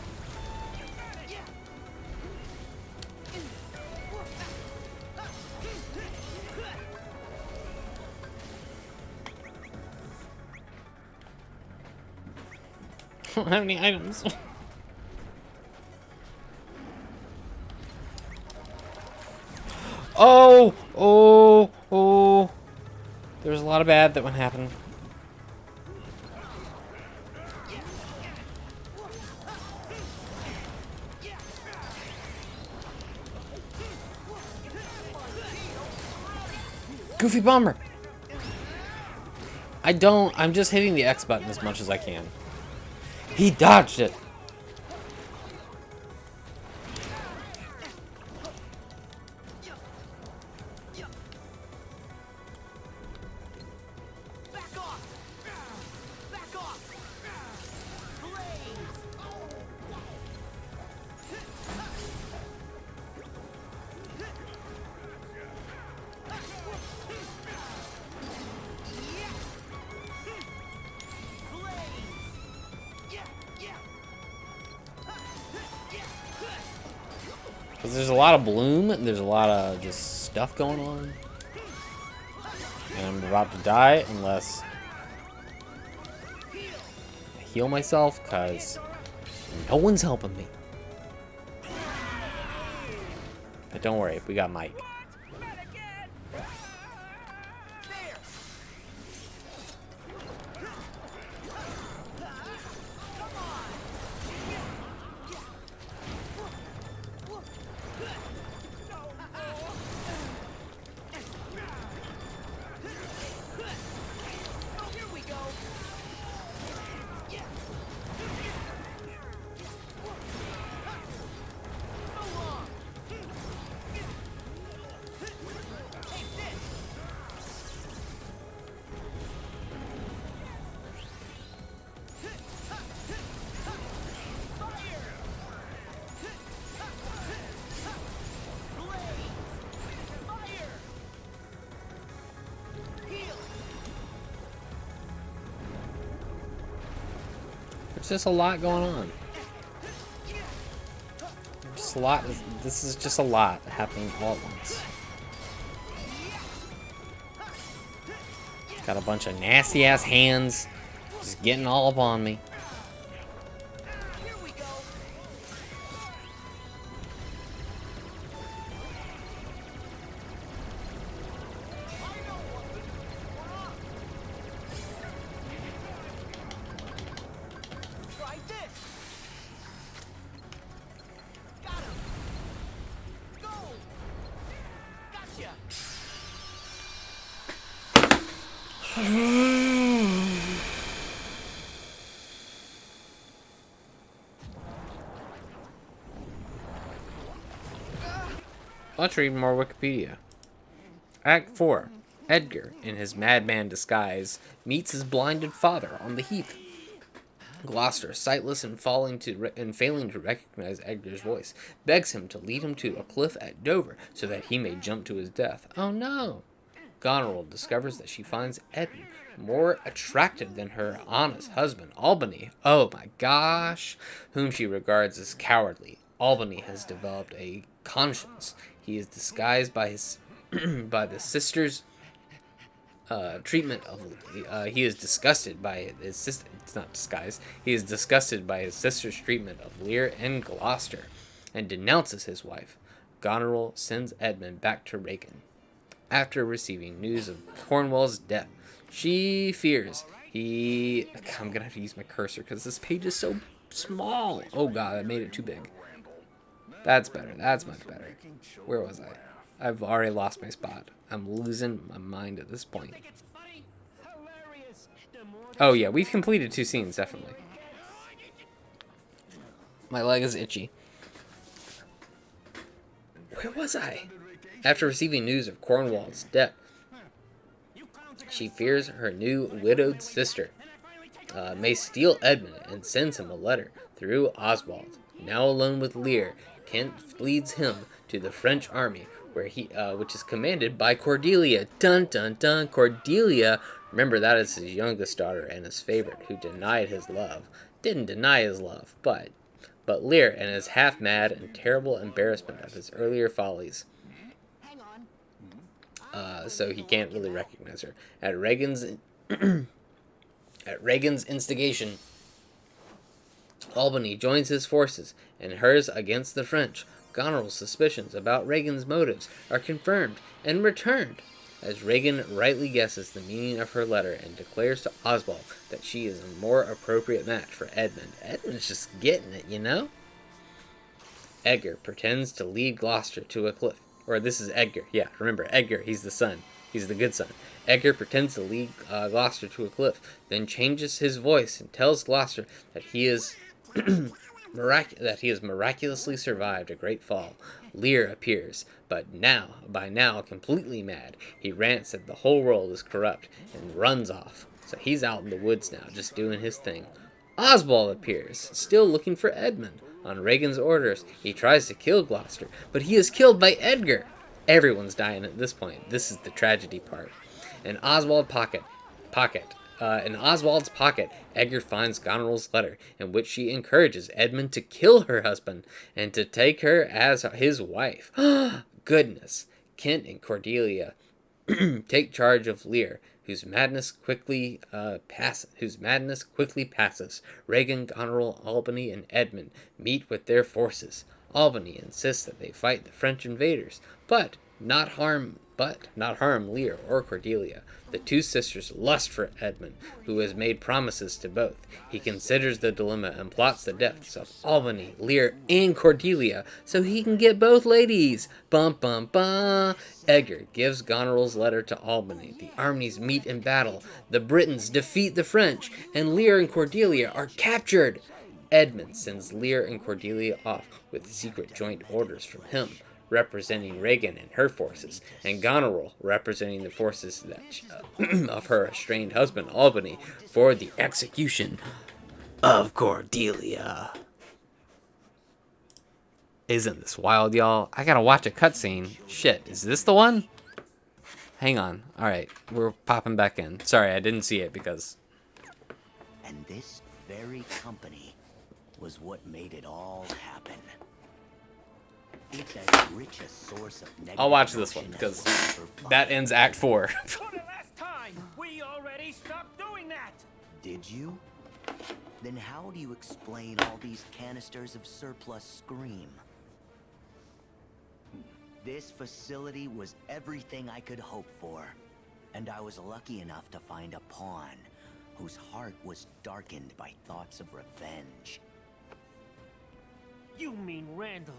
I don't have any items. Oh! Oh! Oh! There's a lot of bad that would happen. Goofy Bomber! I'm just hitting the X button as much as I can. He dodged it! Back off. Back off. Blaze. Because there's a lot of bloom, and there's a lot of just stuff going on. And I'm about to die unless I heal myself, because no one's helping me. But don't worry, we got Mike. Here we go. So long. Take this. There's just a lot going on. Just a lot. This is just a lot happening all at once. Got a bunch of nasty ass hands just getting all up on me. Here we go. Try this. Got him. Go. Gotcha. Let's read more Wikipedia. Act 4. Edgar, in his madman disguise, meets his blinded father on the heath. Gloucester, sightless and failing to recognize Edgar's voice, begs him to lead him to a cliff at Dover so that he may jump to his death. Oh no! Goneril discovers that she finds Edmund more attractive than her honest husband, Albany. Oh my gosh! Whom she regards as cowardly. Albany has developed a conscience. He is disguised by his by the sisters' treatment of. He is disgusted by his sister. It's not disguised. He is disgusted by his sister's treatment of Lear and Gloucester, and denounces his wife. Goneril sends Edmund back to Regan. After receiving news of Cornwall's death, she fears I'm gonna have to use my cursor because this page is so small. Oh god, I made it too big. That's better. That's much better. Where was I? I've already lost my spot. I'm losing my mind at this point. Think it's funny? Hilarious. The more Oh yeah, we've completed 2 scenes, definitely. My leg is itchy. Where was I? After receiving news of Cornwall's death, she fears her new widowed sister may steal Edmund and sends him a letter through Oswald. Now alone with Lear, Kent leads him to the French army, where which is commanded by Cordelia. Dun dun dun. Cordelia, remember that is his youngest daughter and his favorite, who denied his love. Didn't deny his love, but Lear and his half-mad and terrible embarrassment of his earlier follies. hang on. So he can't really recognize her. At Reagan's instigation, Albany joins his forces and hers against the French. Goneril's suspicions about Reagan's motives are confirmed and returned, as Reagan rightly guesses the meaning of her letter and declares to Oswald that she is a more appropriate match for Edmund. Edmund's just getting it, you know? Edgar pretends to lead Gloucester to a cliff. Or this is Edgar. Yeah, remember, Edgar, he's the son. He's the good son. Edgar pretends to lead Gloucester to a cliff, then changes his voice and tells Gloucester that he is miraculously survived a great fall. Lear appears, but by now completely mad. He rants that the whole world is corrupt and runs off. So he's out in the woods now, just doing his thing. Oswald appears, still looking for Edmund. On Reagan's orders, he tries to kill Gloucester, but he is killed by Edgar. Everyone's dying at this point. This is the tragedy part. In Oswald's pocket, Edgar finds Goneril's letter, in which she encourages Edmund to kill her husband and to take her as his wife. Goodness. Kent and Cordelia take charge of Lear, whose madness quickly passes. Reagan, Goneril, Albany, and Edmund meet with their forces. Albany insists that they fight the French invaders, but not harm Lear or Cordelia. The two sisters lust for Edmund, who has made promises to both. He considers the dilemma and plots the deaths of Albany, Lear, and Cordelia so he can get both ladies. Bum bum bum. Edgar gives Goneril's letter to Albany. The armies meet in battle. The Britons defeat the French, and Lear and Cordelia are captured. Edmund sends Lear and Cordelia off with secret joint orders from him, representing Reagan and her forces, and Goneril representing the forces of her estranged husband Albany for the execution of Cordelia. Isn't this wild, y'all? I gotta watch a cutscene. Shit, is this the one? Hang on. Alright, we're popping back in. Sorry, I didn't see it because... And this very company was what made it all happen. It's as rich a source of negative I'll watch this one, emotion because as we'll ever that find. ends Act 4. For the last time, we already stopped doing that. Did you? Then how do you explain all these canisters of surplus scream? This facility was everything I could hope for, and I was lucky enough to find a pawn whose heart was darkened by thoughts of revenge. You mean Randall?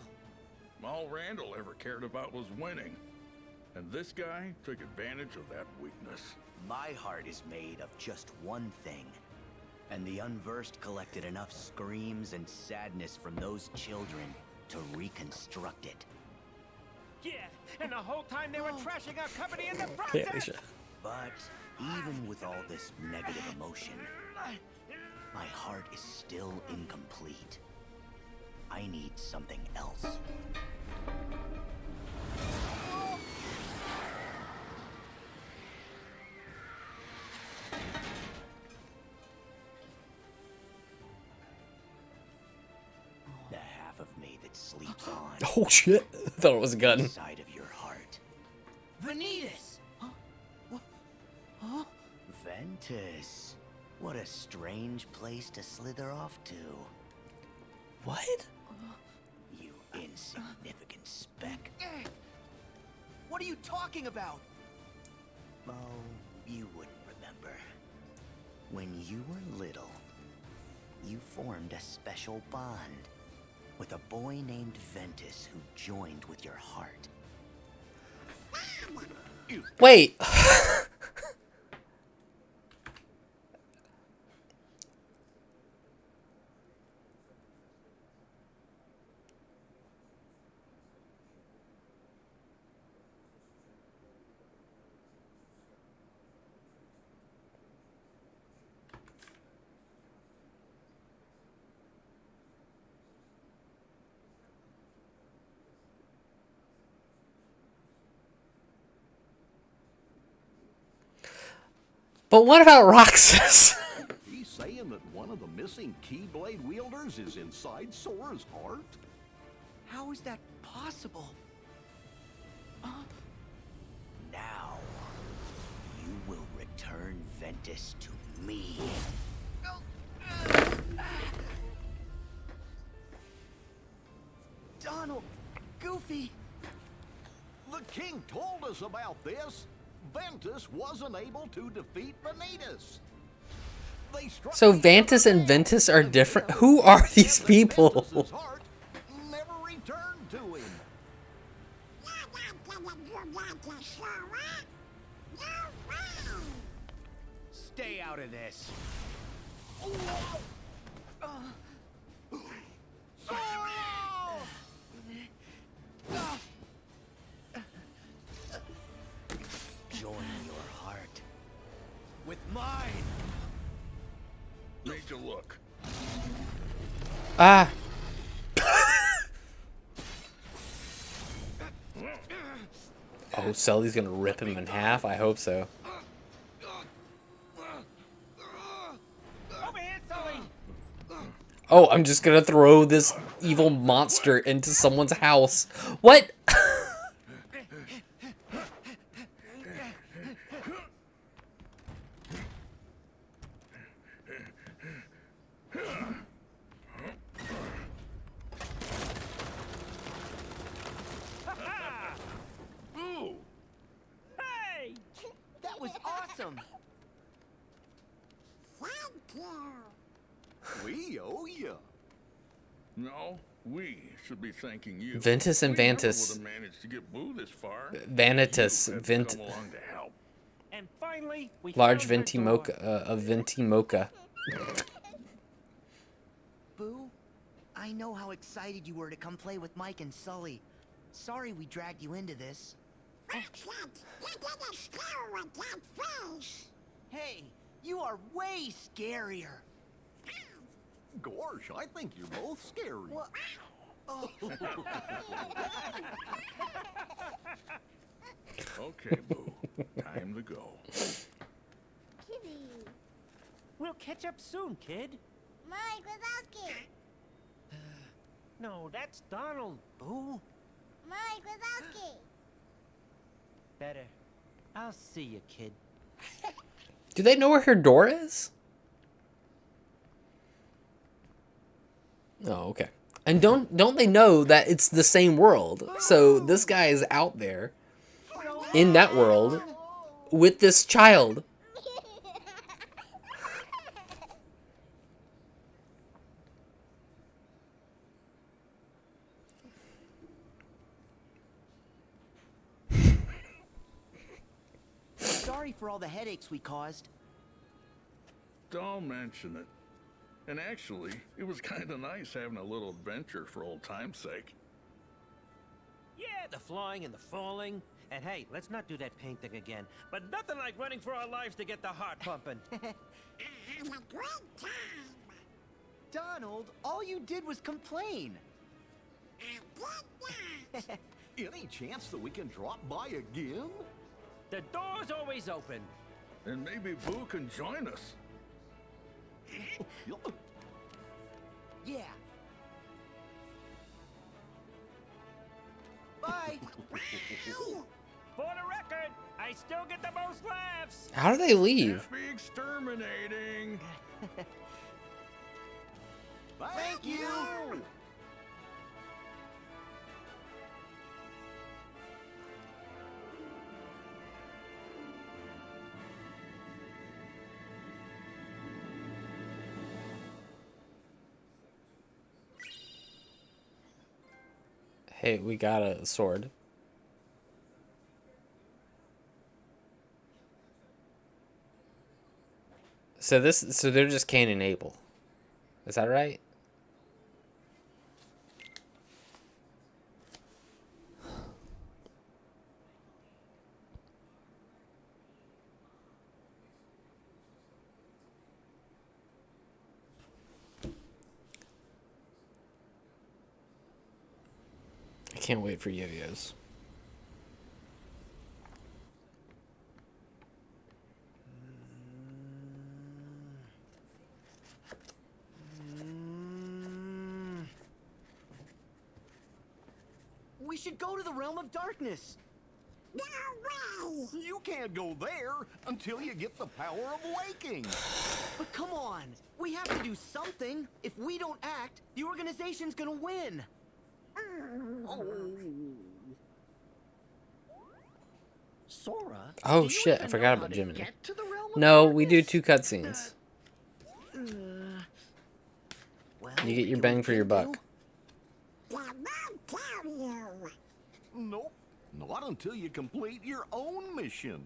All Randall ever cared about was winning. And this guy took advantage of that weakness. My heart is made of just one thing, and the unversed collected enough screams and sadness from those children to reconstruct it. Yeah, and the whole time they were trashing our company in the Yeah, process. But even with all this negative emotion, my heart is still incomplete. I need something else. The half of me that sleeps on Oh shit, I thought it was a gun. inside of your heart. Vanitas. Ventus. What a strange place to slither off to. What? You insignificant speck. What are you talking about? Oh, you wouldn't remember. When you were little, you formed a special bond with a boy named Ventus who joined with your heart. Wait. But what about Roxas? He's saying that one of the missing Keyblade wielders is inside Sora's heart? How is that possible? Now, you will return Ventus to me. Donald, Goofy. The king told us about this. Ventus wasn't able to defeat Vanitas. They struck So each Ventus other and down, Ventus are and different? now Who are these Ventus's people? heart never returned to him. Stay out of this. Join your heart with mine. Need to look. Ah. Oh, Sully's gonna rip him in half? I hope so. Over here, Sully! Oh, I'm just gonna throw this evil monster into someone's house. What? Boo! Hey! That was awesome. We owe you. No, we should be thanking you. Ventus and We never Vantus. would have managed to get Boo this far. Vanitas. You had to Vent. come along to help. And finally, we Large found her venti door. mocha. A venti mocha. Boo, I know how excited you were to come play with Mike and Sully. Sorry we dragged you into this. Hey, you are way scarier. Gosh, I think you're both scary. What? Oh. Okay, Boo. Time to go. We'll catch up soon, kid. Mike Wazowski! No, that's Donald, Boo. Mike Wazowski! Better. I'll see you, kid. Do they know where her door is? Oh, okay. And don't they know that it's the same world? So this guy is out there in that world with this child. Sorry for all the headaches we caused. Don't mention it. And actually, it was kind of nice having a little adventure for old time's sake. Yeah, the flying and the falling. And hey, let's not do that paint thing again. But nothing like running for our lives to get the heart pumping. Donald, all you did was complain. Any chance that we can drop by again? The door's always open. And maybe Boo can join us. Yeah. Bye. For the record, I still get the most laughs. How do they leave? Happy exterminating. Thank you. Hey, we got a sword. So they're just Cain and Abel. Is that right? I can't wait for yo-yos. We should go to the realm of darkness. No way! You can't go there until you get the power of waking. But come on, we have to do something. If we don't act, the organization's gonna win. Sora. Oh do you shit, I even forgot know about how to Jiminy. get to the realm of No, we do darkness? 2 cutscenes. Well, You get your do bang what for we your can buck. I won't tell you. Nope, not until you complete your own mission.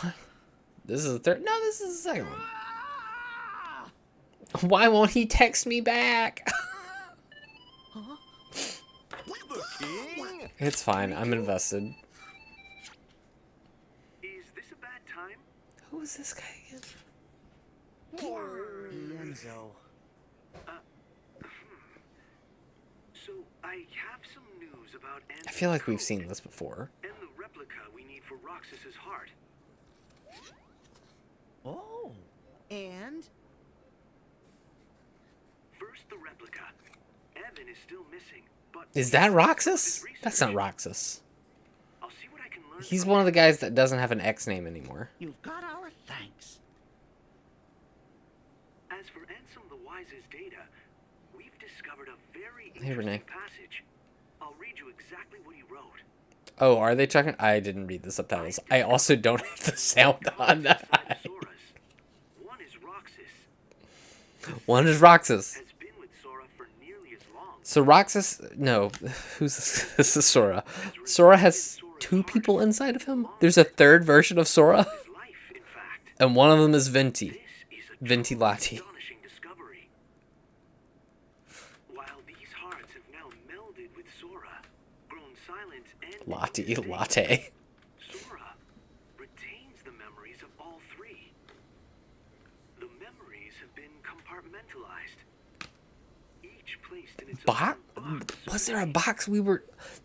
What? This is the third? No, this is the second one. Why won't he text me back? The king? It's fine. I'm invested. Is this a bad time? Who is this guy again? Enzo. So I have some news about I feel like we've seen this before. and the replica we need for Roxas's heart. Oh. And? First, the replica. Evan is still missing, but Is that Roxas? That's not Roxas. I'll see what I can learn. He's from one of the Evan. guys that doesn't have an X name anymore. You've got our thanks. As for Ansem the Wise's data, we've discovered a very Hey, Renee. interesting passage. I'll read you exactly what he wrote. Oh, are they talking? I didn't read the subtitles. I also don't have the sound on that. Sora's. One is Roxas. One is Roxas. Has been with Sora for nearly as long. So Roxas, no, who's this? This is Sora. Sora has 2 people inside of him. There's a third version of Sora, His life, in fact. and one of them is Venti. This is a Venti truly Latte. astonishing discovery. While these hearts have now melded with Sora, grown silent and Latte. Sora retains the memories of all 3. The memories have been compartmentalized. Each placed in its Box? own box. Was there a box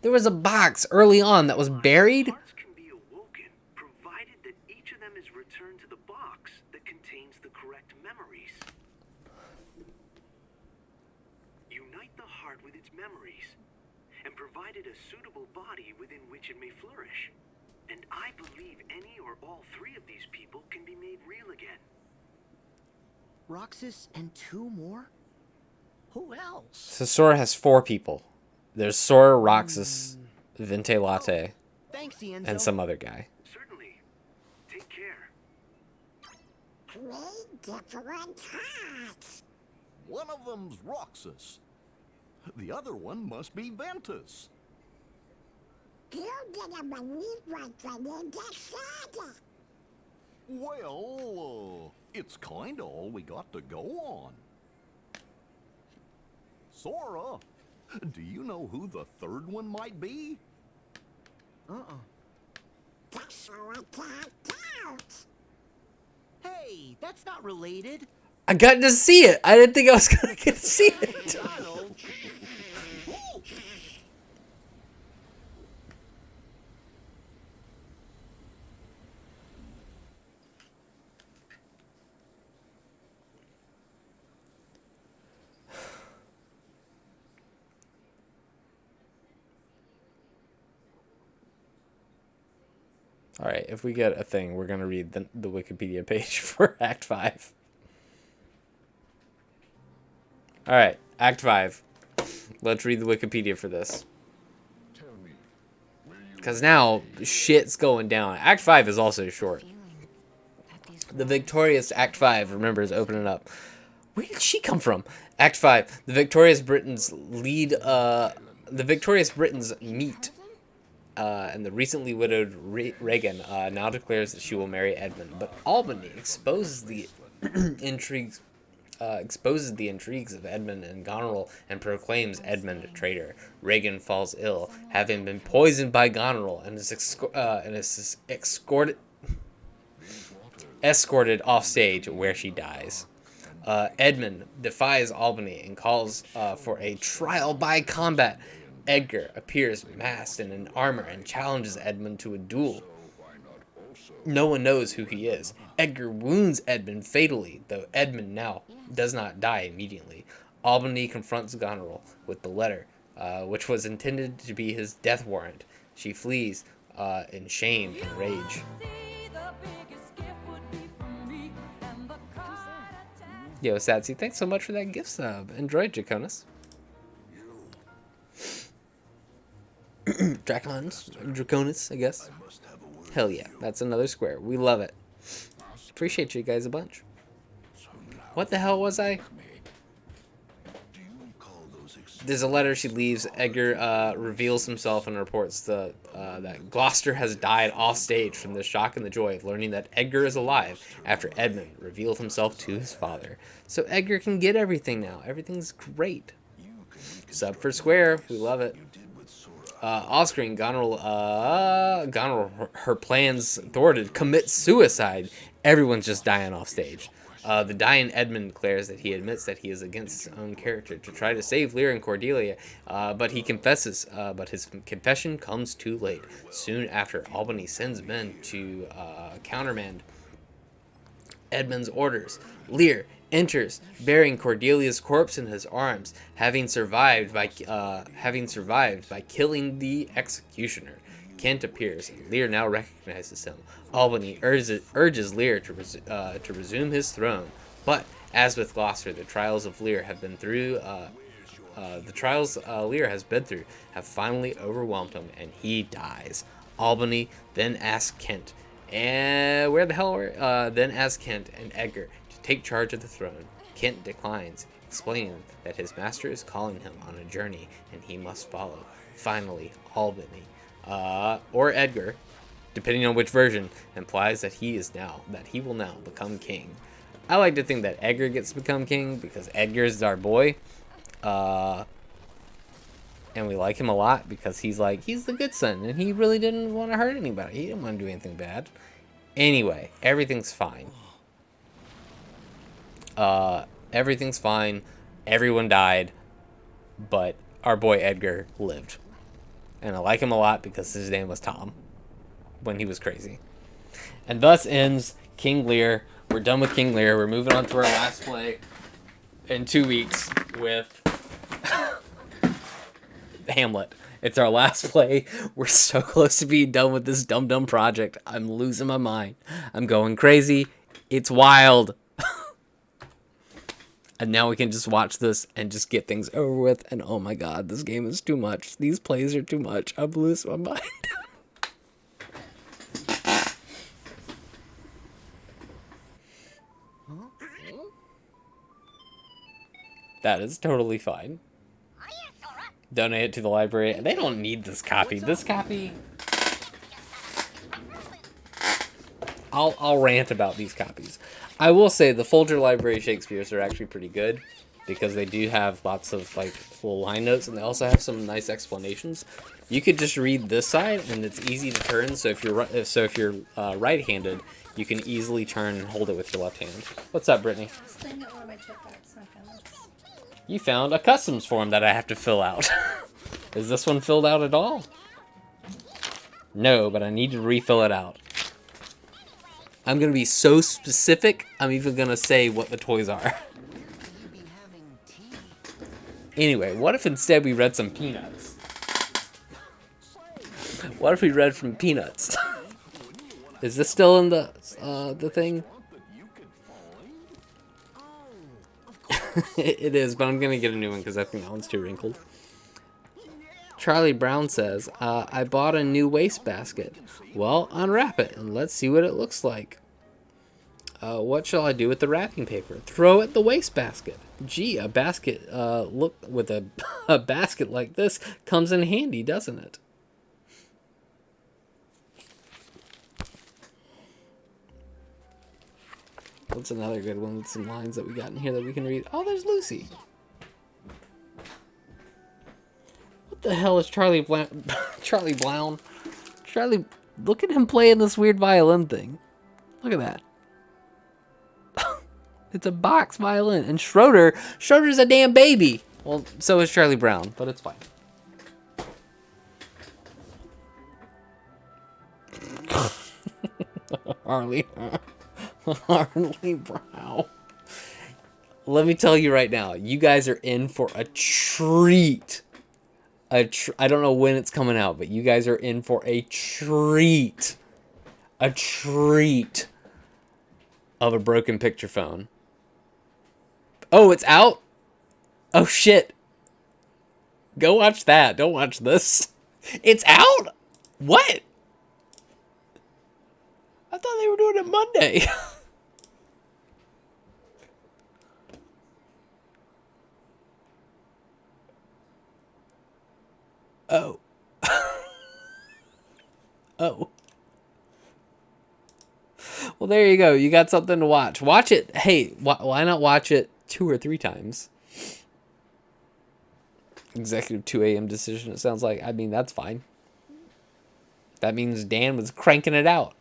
there was a box early on that was buried? Hearts can be awoken, provided that each of them is returned to the box that contains the correct memories. Unite the heart with its memories, and provide it a suitable body within which it may flourish. And I believe any or all 3 of these people can be made real again. Roxas and 2 more? Who else? So Sora has 4 people. There's Sora, Roxas, Venti Latte, Thanks, Enzo. and some other guy. Certainly. Take care. 3 different hearts. One of them's Roxas. The other one must be Ventus. You didn't believe what Renee just said. Well, it's kinda all we got to go on. Sora, do you know who the third one might be? That's what I can't out. Hey, that's not related. I got to see it. I didn't think I was gonna get to see it. All right, if we get a thing, we're gonna read the Wikipedia page for Act 5. All right, Act 5. Let's read the Wikipedia for this. Tell me, where you Because now, shit's going down. Act 5 is also short. The victorious Act 5, remember, is opening up. Where did she come from? Act 5. The victorious Britons meet, and the recently widowed Regan now declares that she will marry Edmund. But Albany exposes the intrigues of Edmund and Goneril and proclaims Edmund a traitor. Regan falls ill, having been poisoned by Goneril, and is escorted off stage, where she dies. Edmund defies Albany and calls for a trial by combat. Edgar appears masked and in armor and challenges Edmund to a duel. No one knows who he is. Edgar wounds Edmund fatally, though Edmund now does not die immediately. Albany confronts Goneril with the letter, which was intended to be his death warrant. She flees in shame and rage. Yo, Satsy, thanks so much for that gift sub. Enjoy, Draconis. Draconis, I guess. Hell yeah, that's another square. We love it. Appreciate you guys a bunch. What the hell was I? There's a letter she leaves. Edgar reveals himself and reports that Gloucester has died off stage from the shock and the joy of learning that Edgar is alive after Edmund revealed himself to his father. So Edgar can get everything now. Everything's great. Sub for square. We love it. Off-screen, Goneril, her plans thwarted, commits suicide. Everyone's just dying off stage. The dying Edmund declares that he admits that he is against his own character to try to save Lear and Cordelia, but he confesses, but his confession comes too late. Soon after, Albany sends men to countermand Edmund's orders. Lear enters, bearing Cordelia's corpse in his arms, having survived by killing the executioner. Kent appears. Lear now recognizes him. Albany urges Lear to resume his throne, but as with Gloucester, the trials Lear has been through have finally overwhelmed him, and he dies. Albany then asks Kent, and Edgar to take charge of the throne. Kent declines, explaining that his master is calling him on a journey, and he must follow. Finally, Albany, or Edgar, depending on which version, implies that he will now become king. I like to think that Edgar gets to become king because Edgar is our boy, and we like him a lot because he's the good son, and he really didn't want to hurt anybody. He didn't want to do anything bad. Anyway, everything's fine. Everything's fine. Everyone died, but our boy Edgar lived. And I like him a lot because his name was Tom when he was crazy. And thus ends King Lear. We're done with King Lear. We're moving on to our last play in 2 weeks with Hamlet. It's our last play. We're so close to being done with this dumb project. I'm losing my mind. I'm going crazy. It's wild. And now we can just watch this and just get things over with. And oh my god, this game is too much. These plays are too much. I'm losing my mind. That is totally fine. Donate it to the library. They don't need this copy. This copy... I'll rant about these copies. I will say the Folger Library Shakespeare's are actually pretty good because they do have lots of little line notes, and they also have some nice explanations. You could just read this side, and it's easy to turn. So if you're right-handed, you can easily turn and hold it with your left hand. What's up, Brittany? You found a customs form that I have to fill out. Is this one filled out at all? No, but I need to refill it out. I'm going to be so specific, I'm even going to say what the toys are. Anyway, what if instead we read some Peanuts? What if we read from Peanuts? Is this still in the thing? It is, but I'm going to get a new one because I think that one's too wrinkled. Charlie Brown says, I bought a new wastebasket. Well, unwrap it and let's see what it looks like. What shall I do with the wrapping paper? Throw it in the wastebasket. Gee, a basket, look, with a, a basket like this comes in handy, doesn't it? What's another good one with some lines that we got in here that we can read? Oh, there's Lucy. What the hell is Charlie Blount? Charlie Blount? Charlie, look at him playing this weird violin thing. Look at that. It's a box violin. And Schroeder's a damn baby. Well, so is Charlie Brown, but it's fine. Harley Brown. Let me tell you right now, you guys are in for a treat. I don't know when it's coming out, but you guys are in for a treat. A treat of a broken picture phone. Oh, it's out? Oh, shit. Go watch that. Don't watch this. It's out? What? I thought they were doing it Monday. Oh. Oh. Well, there you go. You got something to watch. Watch it. Hey, why not watch it 2 or 3 times? Executive 2 a.m. decision, it sounds like. I mean, that's fine. That means Dan was cranking it out.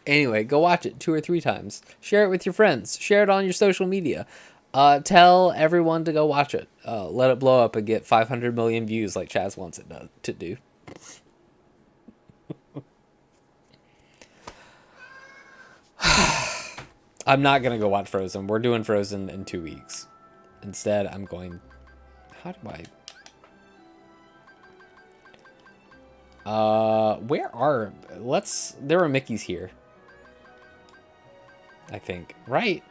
Anyway, go watch it 2 or 3 times. Share it with your friends. Share it on your social media. Tell everyone to go watch it. Let it blow up and get 500 million views like Chaz wants it to do. I'm not going to go watch Frozen. We're doing Frozen in 2 weeks. Instead, I'm going... How do I... Where are... There are Mickeys here. I think. Right?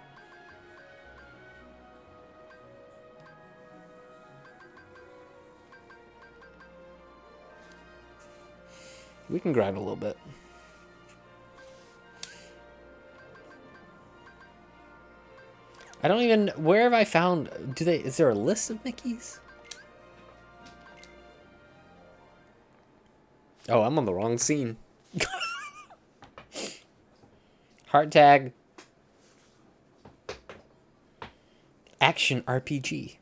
We can grind a little bit. I don't even... Where have I found... Is there a list of Mickeys? Oh, I'm on the wrong scene. Heart tag. Action RPG.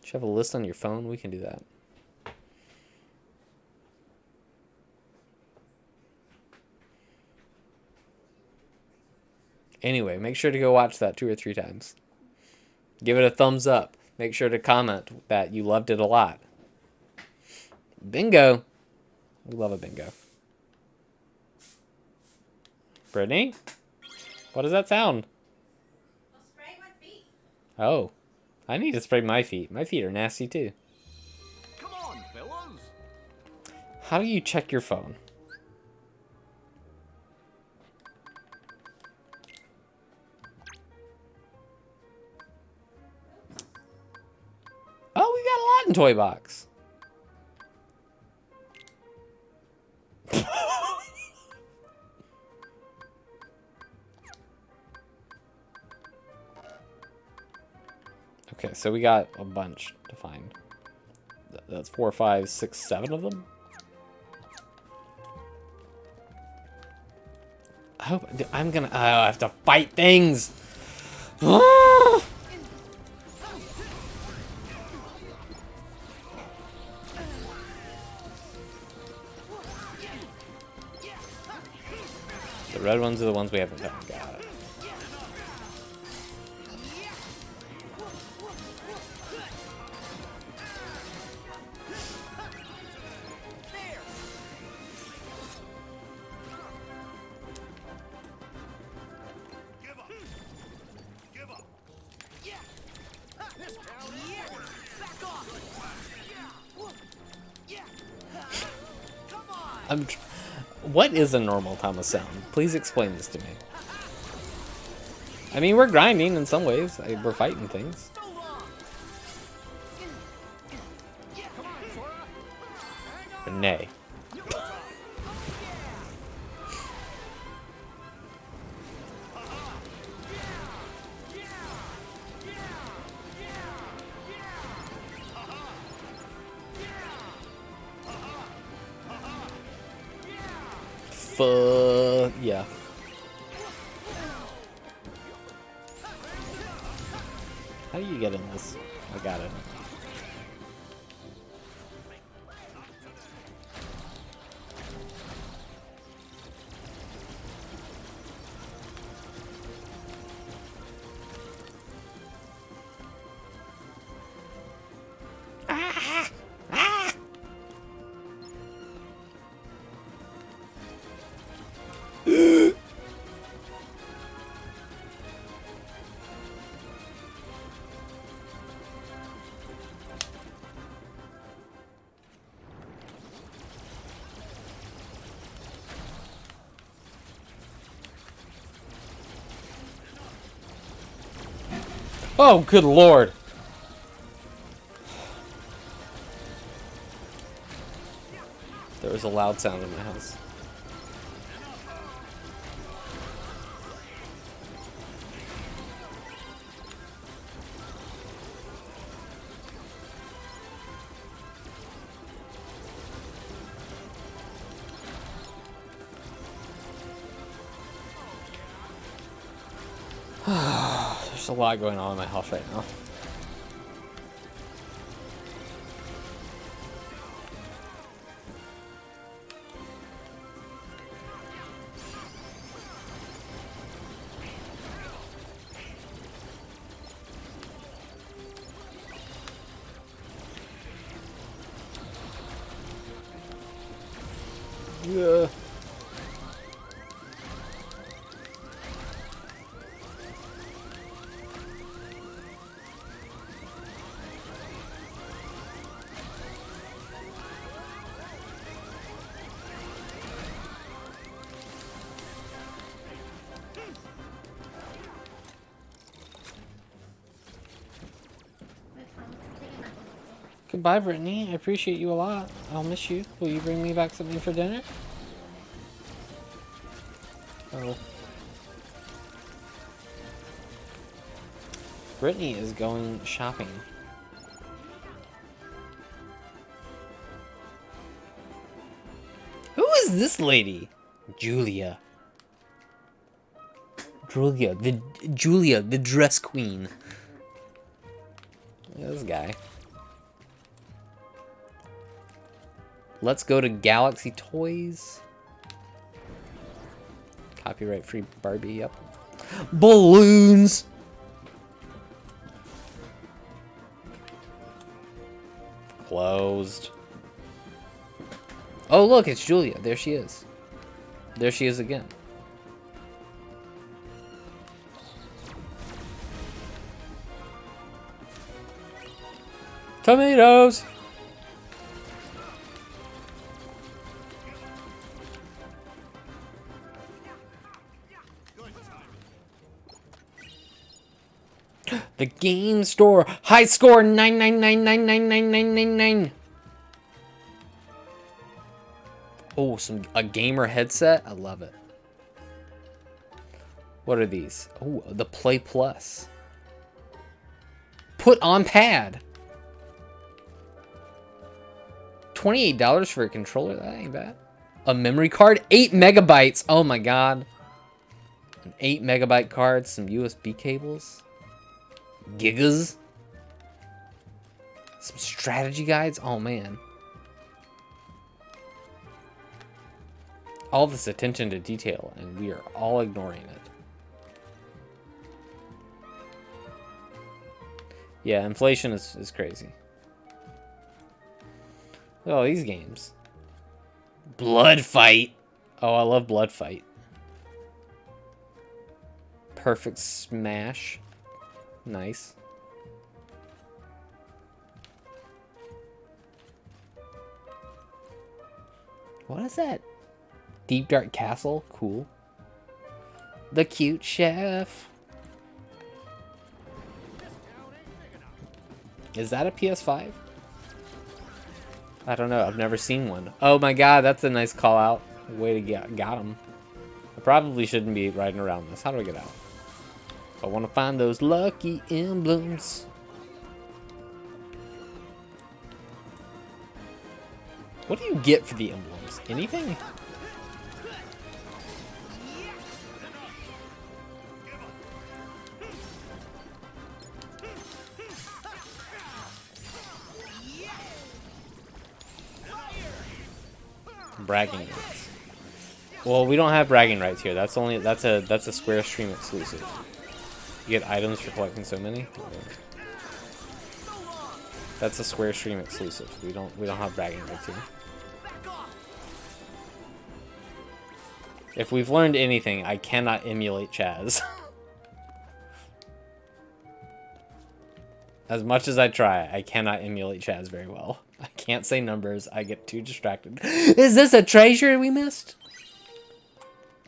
Should you have a list on your phone? We can do that. Anyway, make sure to go watch that 2 or 3 times. Give it a thumbs up. Make sure to comment that you loved it a lot. Bingo. We love a bingo. Brittany? What does that sound? I'll spray my feet. Oh. I need to spray my feet. My feet are nasty too. Come on, fellas. How do you check your phone? Oh, we got a lot in Toy Box. Okay, so we got a bunch to find. That's 4, 5, 6, 7 of them. I hope I'm gonna. I have to fight things. The red ones are the ones we haven't found. Got it. What is a normal Thomas sound? Please explain this to me. I mean, we're grinding in some ways. We're fighting things. Nay. Yeah. How do you get in this? I got it. Oh, good lord. There was a loud sound in my house. There's a lot going on in my house right now. Yeah. Goodbye, Brittany. I appreciate you a lot. I'll miss you. Will you bring me back something for dinner? Oh. Brittany is going shopping. Who is this lady? Julia. Julia, the dress queen. This guy. Let's go to Galaxy Toys. Copyright free Barbie, yep. Balloons! Closed. Oh, look, it's Julia. There she is. There she is again. Tomatoes! The game store. High score 999999999. Oh, a gamer headset. I love it. What are these? Oh, the Play Plus. Put on pad. $28 for a controller. That ain't bad. A memory card. 8 megabytes. Oh my god. An 8 megabyte card. Some USB cables. Gigas. Some strategy guides. Oh man. All this attention to detail, and we are all ignoring it. Yeah, inflation is crazy. Look at all these games. Blood Fight. Oh, I love Blood Fight. Perfect Smash. Nice. What is that? Deep Dark Castle? Cool. The Cute Chef. Is that a PS5? I don't know. I've never seen one. Oh my god, that's a nice call out. Way to got him. I probably shouldn't be riding around this. How do I get out? I want to find those lucky emblems. What do you get for the emblems? Anything? Bragging rights. Well, we don't have bragging rights here. That's a Square Stream exclusive. You get items for collecting so many. That's a Square Stream exclusive. We don't have bragging rights here. If we've learned anything, I cannot emulate Chaz. As much as I try, I cannot emulate Chaz very well. I can't say numbers. I get too distracted. Is this a treasure we missed?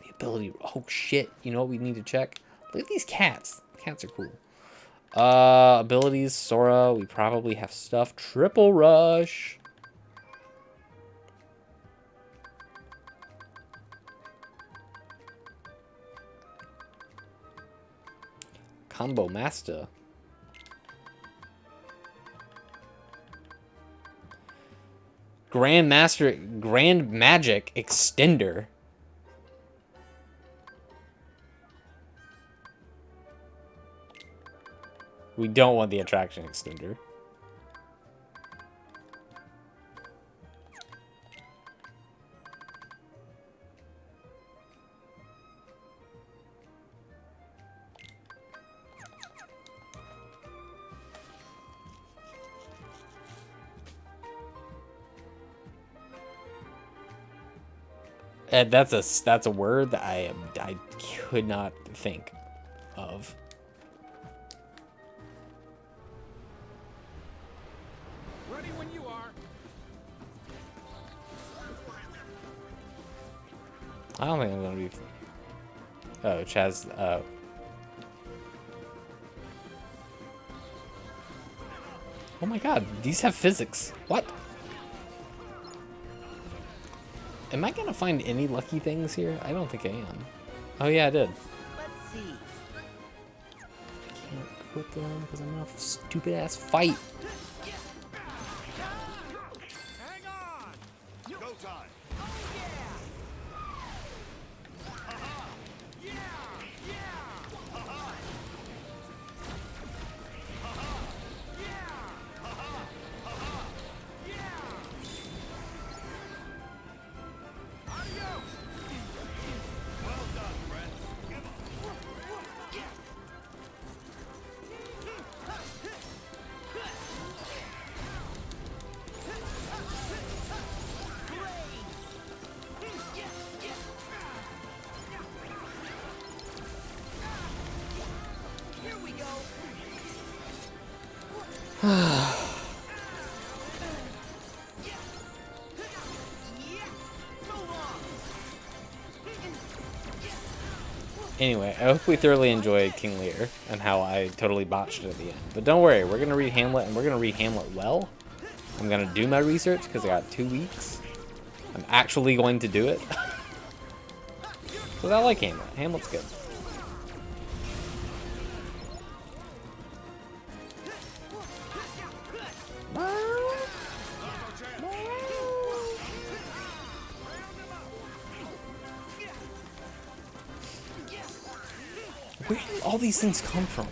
The ability. Oh shit! You know what we need to check? Look at these cats. Cats are cool. Abilities. Sora. We probably have stuff. Triple Rush. Combo Master. Grand Magic Extender. We don't want the attraction extender. That's a word that I could not think of. Ready when you are. I don't think I'm gonna be. Oh, Chaz. Oh my God, these have physics. What? Am I gonna find any lucky things here? I don't think I am. Oh yeah, I did. Let's see. I can't put them because I'm in a stupid ass fight. Hang on. Go time. Anyway, I hope we thoroughly enjoyed King Lear and how I totally botched it at the end. But don't worry, we're gonna read Hamlet, and we're gonna read Hamlet well. I'm gonna do my research because I got 2 weeks. I'm actually going to do it. Because I like Hamlet. Hamlet's good. Where did all these things come from?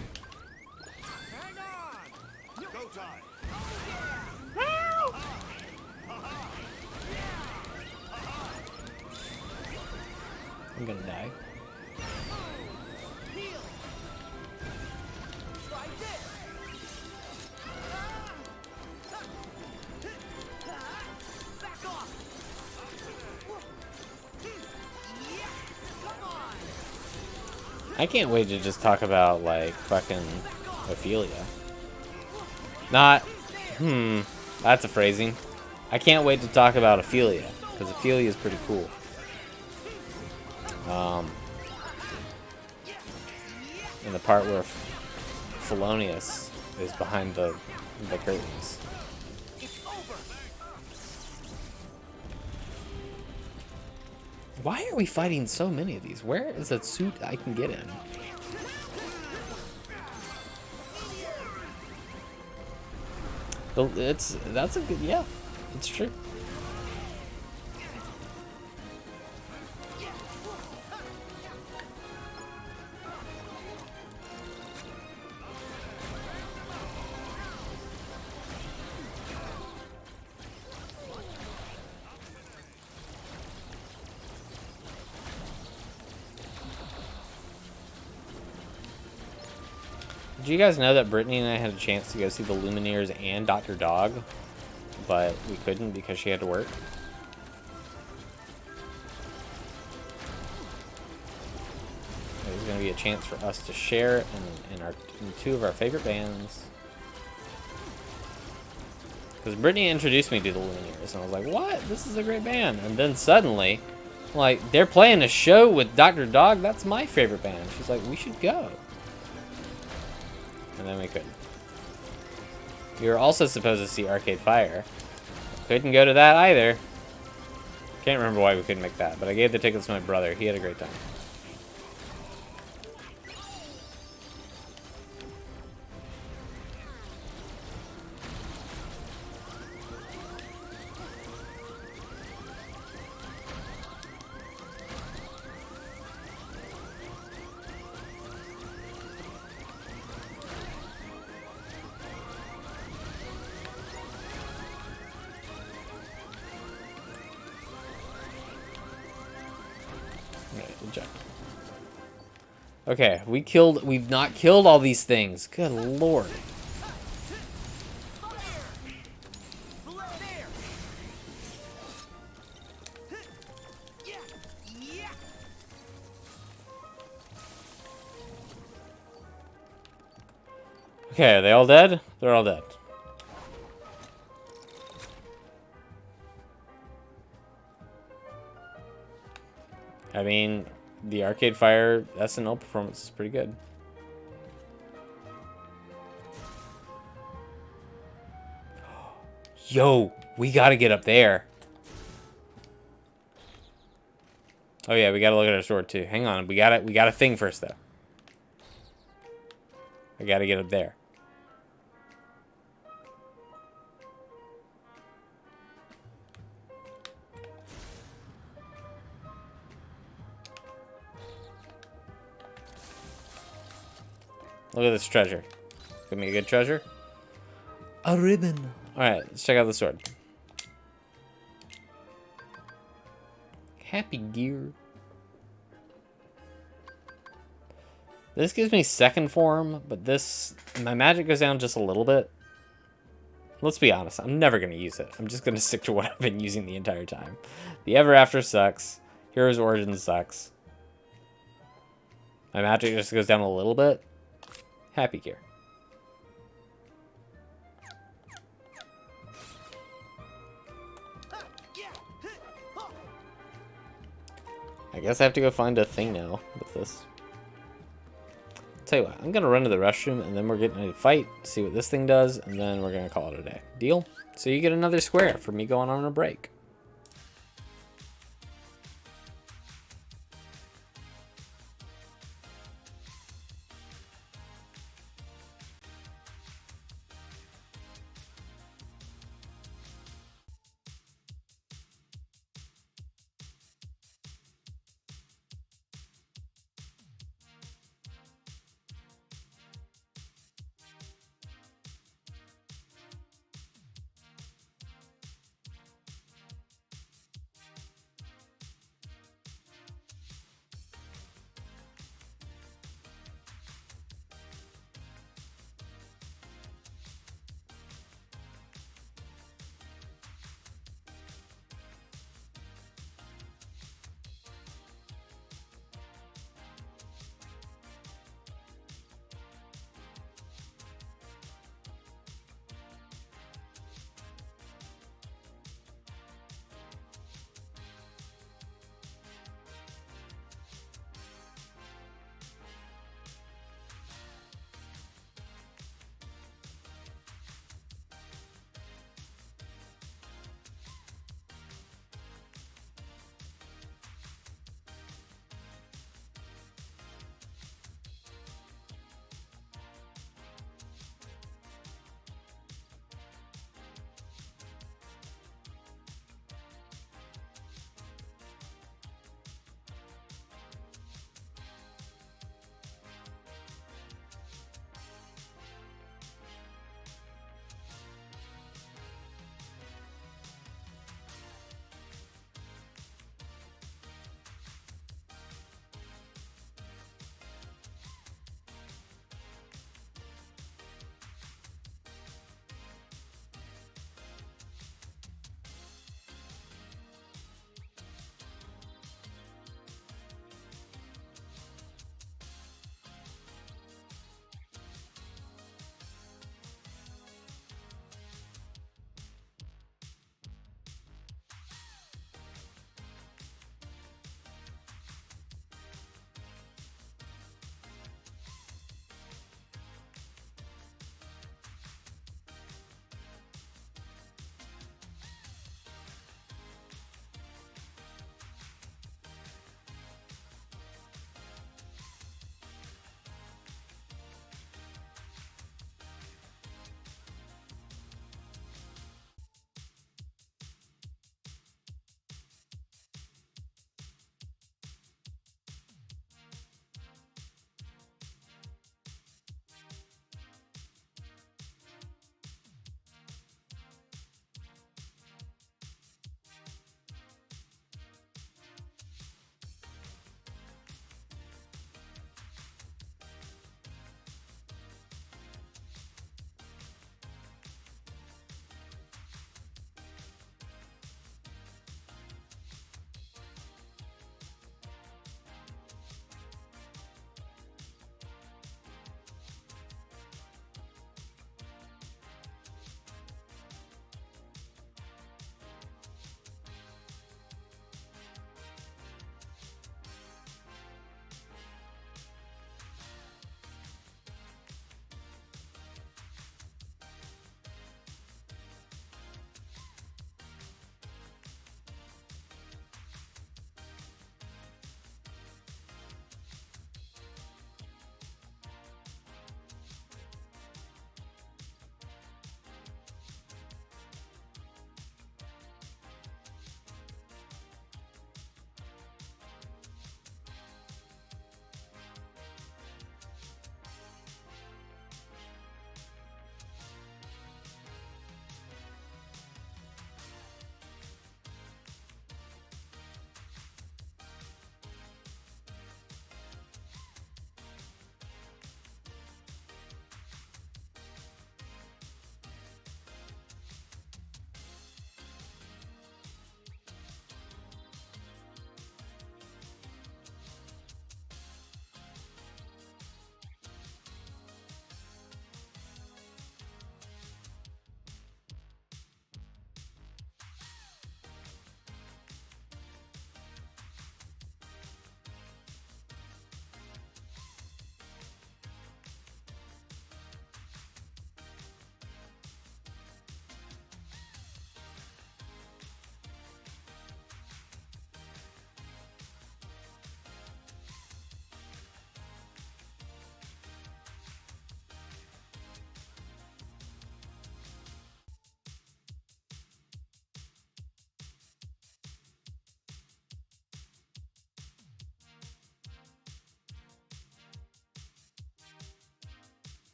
I'm gonna die. I can't wait to just talk about, like, fucking Ophelia. Not, that's a phrasing. I can't wait to talk about Ophelia, because Ophelia is pretty cool. In the part where Felonius is behind the curtains. Why are we fighting so many of these? Where is a suit I can get in? That's a good, yeah, it's true. Do you guys know that Brittany and I had a chance to go see the Lumineers and Dr. Dog, but we couldn't because she had to work? There's going to be a chance for us to share in two of our favorite bands. Because Brittany introduced me to the Lumineers, and I was like, what? This is a great band. And then suddenly, like, they're playing a show with Dr. Dog. That's my favorite band. She's like, we should go. And then we couldn't. We were also supposed to see Arcade Fire. Couldn't go to that either. Can't remember why we couldn't make that, but I gave the tickets to my brother. He had a great time. Okay, we've not killed all these things. Good lord. Okay, are they all dead? They're all dead. I mean, the Arcade Fire SNL performance is pretty good. Yo, we gotta get up there. Oh yeah, we gotta look at our sword too. Hang on, we got a thing first though. I gotta get up there. Look at this treasure. Give me a good treasure. A ribbon. Alright, let's check out the sword. Happy gear. This gives me second form, but my magic goes down just a little bit. Let's be honest, I'm never going to use it. I'm just going to stick to what I've been using the entire time. The Ever After sucks. Heroes Origins sucks. My magic just goes down a little bit. Happy gear. I guess I have to go find a thing now with this. Tell you what, I'm gonna run to the restroom and then we're getting ready to fight, see what this thing does, and then we're gonna call it a day. Deal? So you get another square for me going on a break.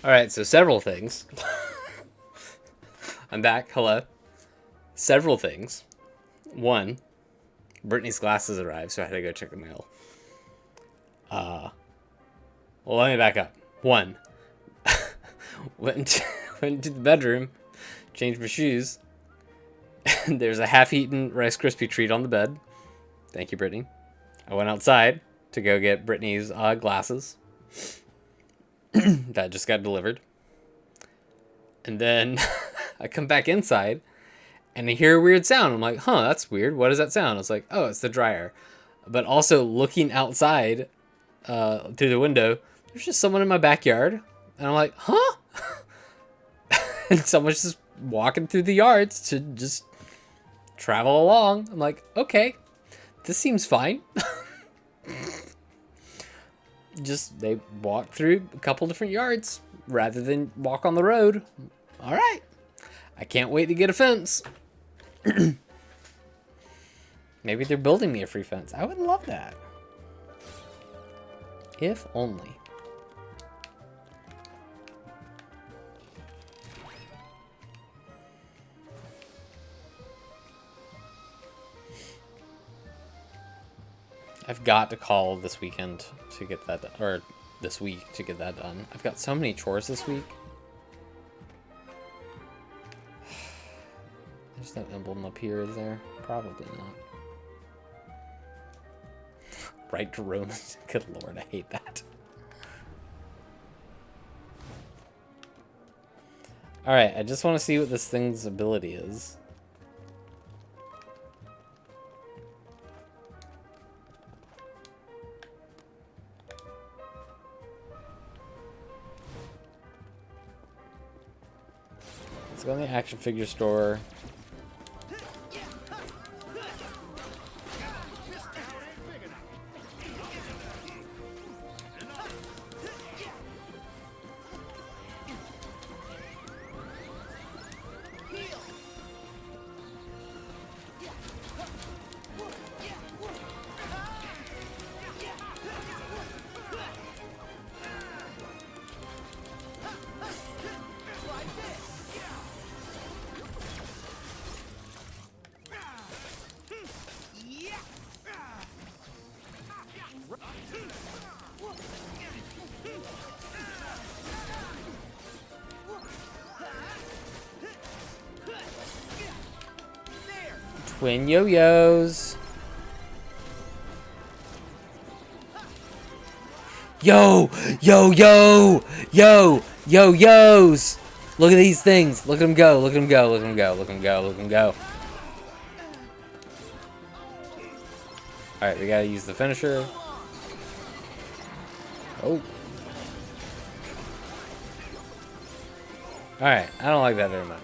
Alright, so several things. I'm back. Hello. Several things. One, Brittany's glasses arrived, so I had to go check the mail. Well, let me back up. One, went into the bedroom, changed my shoes, and there's a half-eaten Rice Krispie treat on the bed. Thank you, Brittany. I went outside to go get Brittany's glasses. That just got delivered. And then I come back inside, and I hear a weird sound. I'm like, huh, that's weird. What is that sound? I was like, oh, it's the dryer. But also looking outside through the window, there's just someone in my backyard. And I'm like, huh? And someone's just walking through the yards to just travel along. I'm like, okay, this seems fine. Just, they walk through a couple different yards rather than walk on the road. All right. I can't wait to get a fence. Maybe they're building me a free fence. I would love that. If only. I've got to call this weekend to get that done, or this week to get that done. I've got so many chores this week. There's no emblem up here, is there? Probably not. Right to Romans. Good lord, I hate that. Alright, I just want to see what this thing's ability is. Let's go in the action figure store. Twin yo-yos. Yo! Yo, yo! Yo! Yo-yos! Look at these things. Look at them go. Look at them go. Look at them go. Look at them go. Look at them go. Alright, we gotta use the finisher. Oh. Alright, I don't like that very much.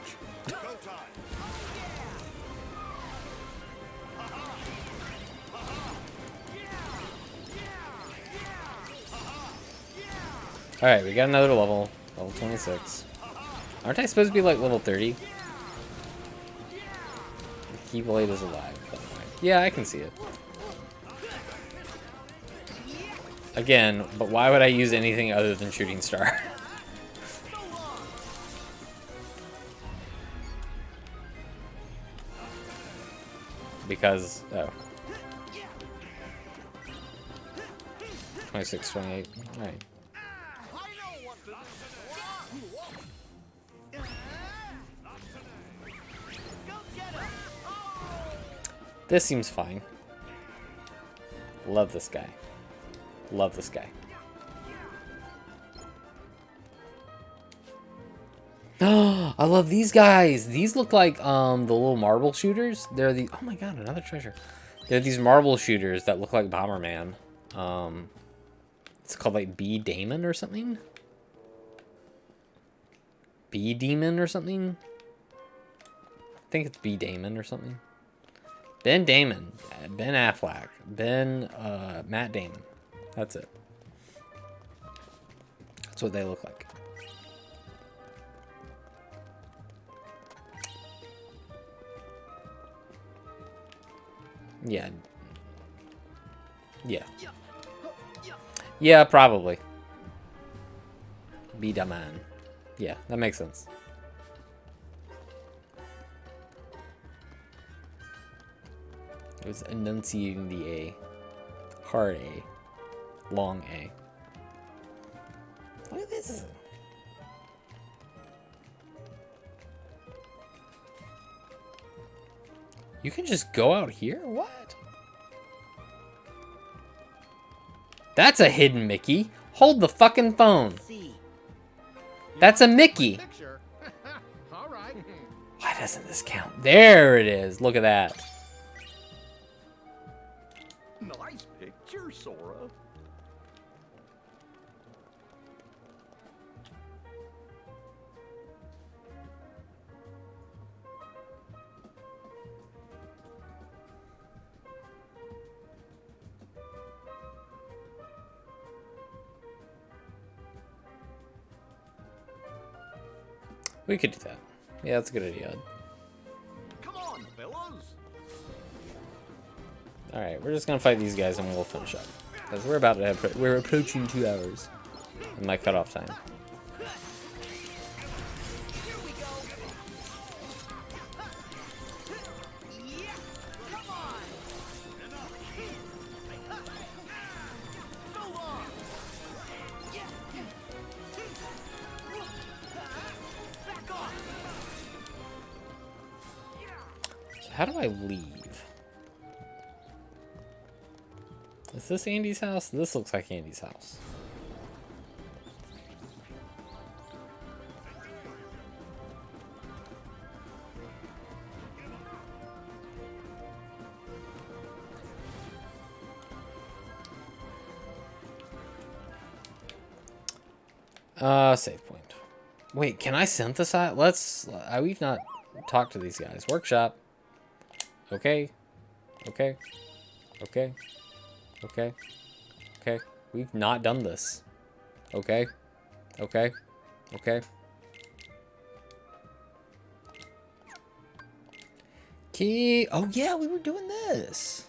Alright, we got another level. Level 26. Aren't I supposed to be like level 30? The Keyblade is alive, by the way. Yeah, I can see it. Again, but why would I use anything other than Shooting Star? Because, oh. 26, 28. Alright. This seems fine. Love this guy. Love this guy. Oh, I love these guys. These look like the little marble shooters. They're the, oh my god, another treasure. They're these marble shooters that look like Bomberman. It's called like B Damon or something. B Demon or something. I think it's B Damon or something. Ben Damon, Ben Affleck, Matt Damon. That's it. That's what they look like. Yeah. Yeah. Yeah, probably. Be the man. Yeah, that makes sense. It was enunciating the A. Hard A. Long A. Look at this. You can just go out here? What? That's a hidden Mickey. Hold the fucking phone. That's a Mickey. Why doesn't this count? There it is. Look at that. Nice picture, Sora. We could do that. Yeah, that's a good idea. Come on, fellas. Alright, we're just gonna fight these guys and we'll finish up. Because we're about to have... We're approaching 2 hours. In my cutoff time. How do I leave? Is this Andy's house? This looks like Andy's house. Save point. Wait, can I synthesize? We've not talked to these guys. Workshop. Okay. Okay. Okay. Okay. Okay. We've not done this. Okay. Okay. Okay. Key. Oh, yeah, we were doing this.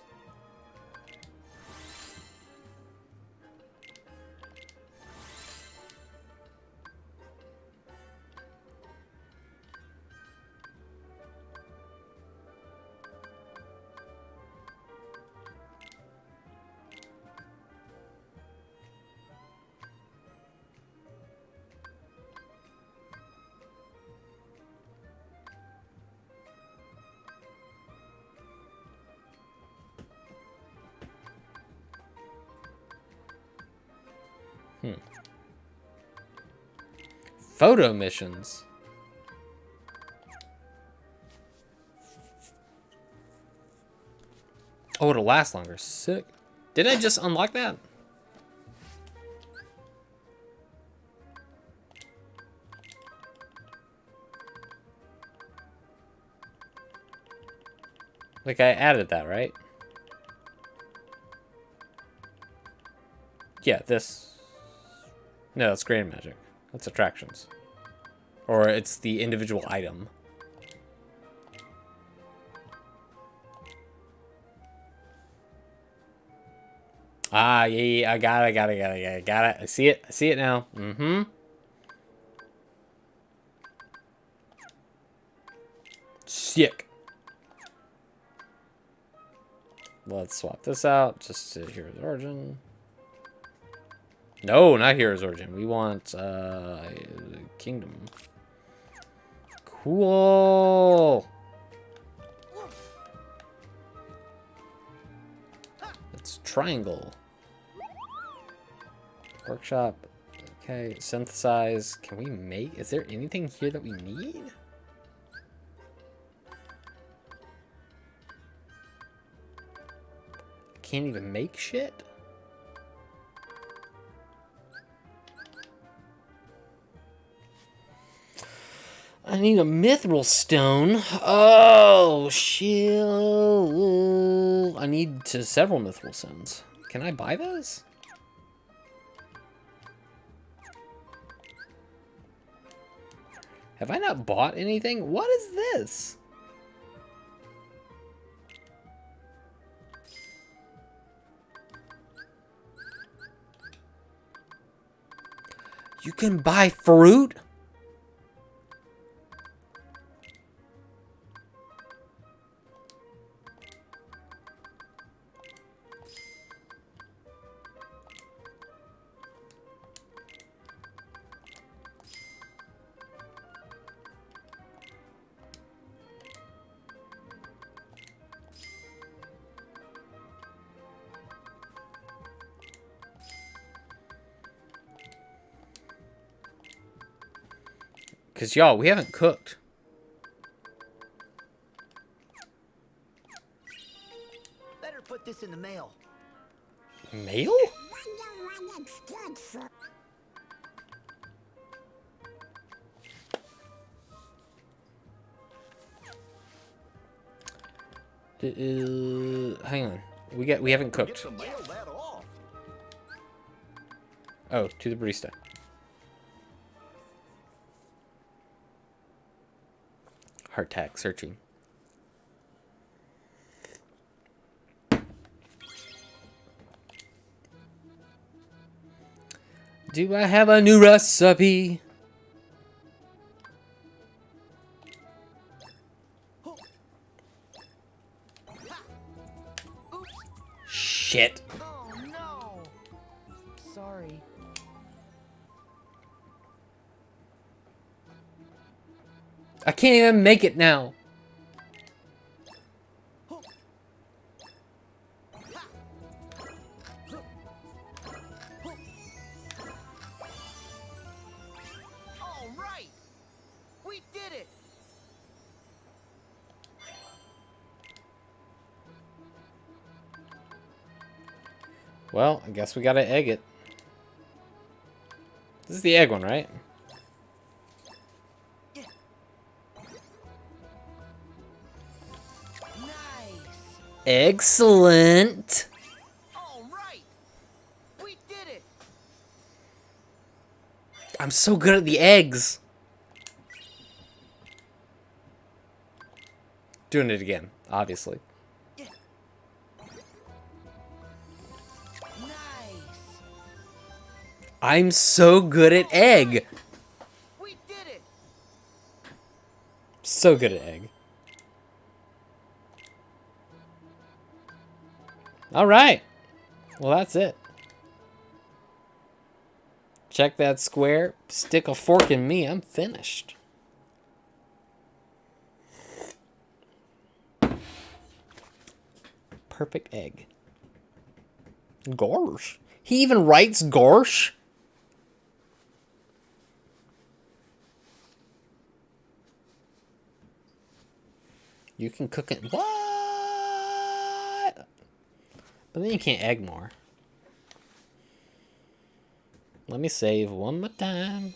Photo missions. Oh, it'll last longer. Sick. Did I just unlock that? Like, I added that, right? Yeah, this... No, that's Grand Magic. That's attractions. Or it's the individual item. Ah, yeah, I got it. I see it now. Mm-hmm. Sick. Let's swap this out just to Hero's Origin. No, not Hero's Origin. We want Kingdom. Cool. It's Triangle. Workshop. Okay, synthesize. Can we make... Is there anything here that we need? Can't even make shit? I need a mithril stone. Oh, shit. I need several mithril stones. Can I buy those? Have I not bought anything? What is this? You can buy fruit? Because, y'all, we haven't cooked. Better put this in the mail. Mail? Wonder what it's good for. Hang on. We haven't Get cooked. to mail that off. Oh, to the barista. Heart attack searching. Do I have a new recipe? Shit. Oh no! Sorry. I can't even make it now. All right! We did it! Well, I guess we gotta egg it. This is the egg one, right? Nice! Excellent. All right! We did it! I'm so good at the eggs. Doing it again, obviously. Nice! I'm so good at egg. We did it! So good at egg. All right. Well, that's it. Check that square. Stick a fork in me. I'm finished. Perfect egg. Gosh. He even writes gosh? You can cook it. What? But then you can't egg more. Let me save one more time.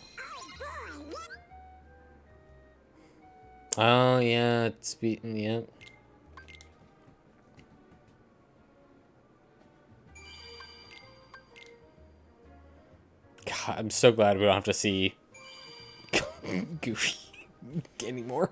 Oh, yeah. It's beaten. Yeah. God, I'm so glad we don't have to see Goofy anymore.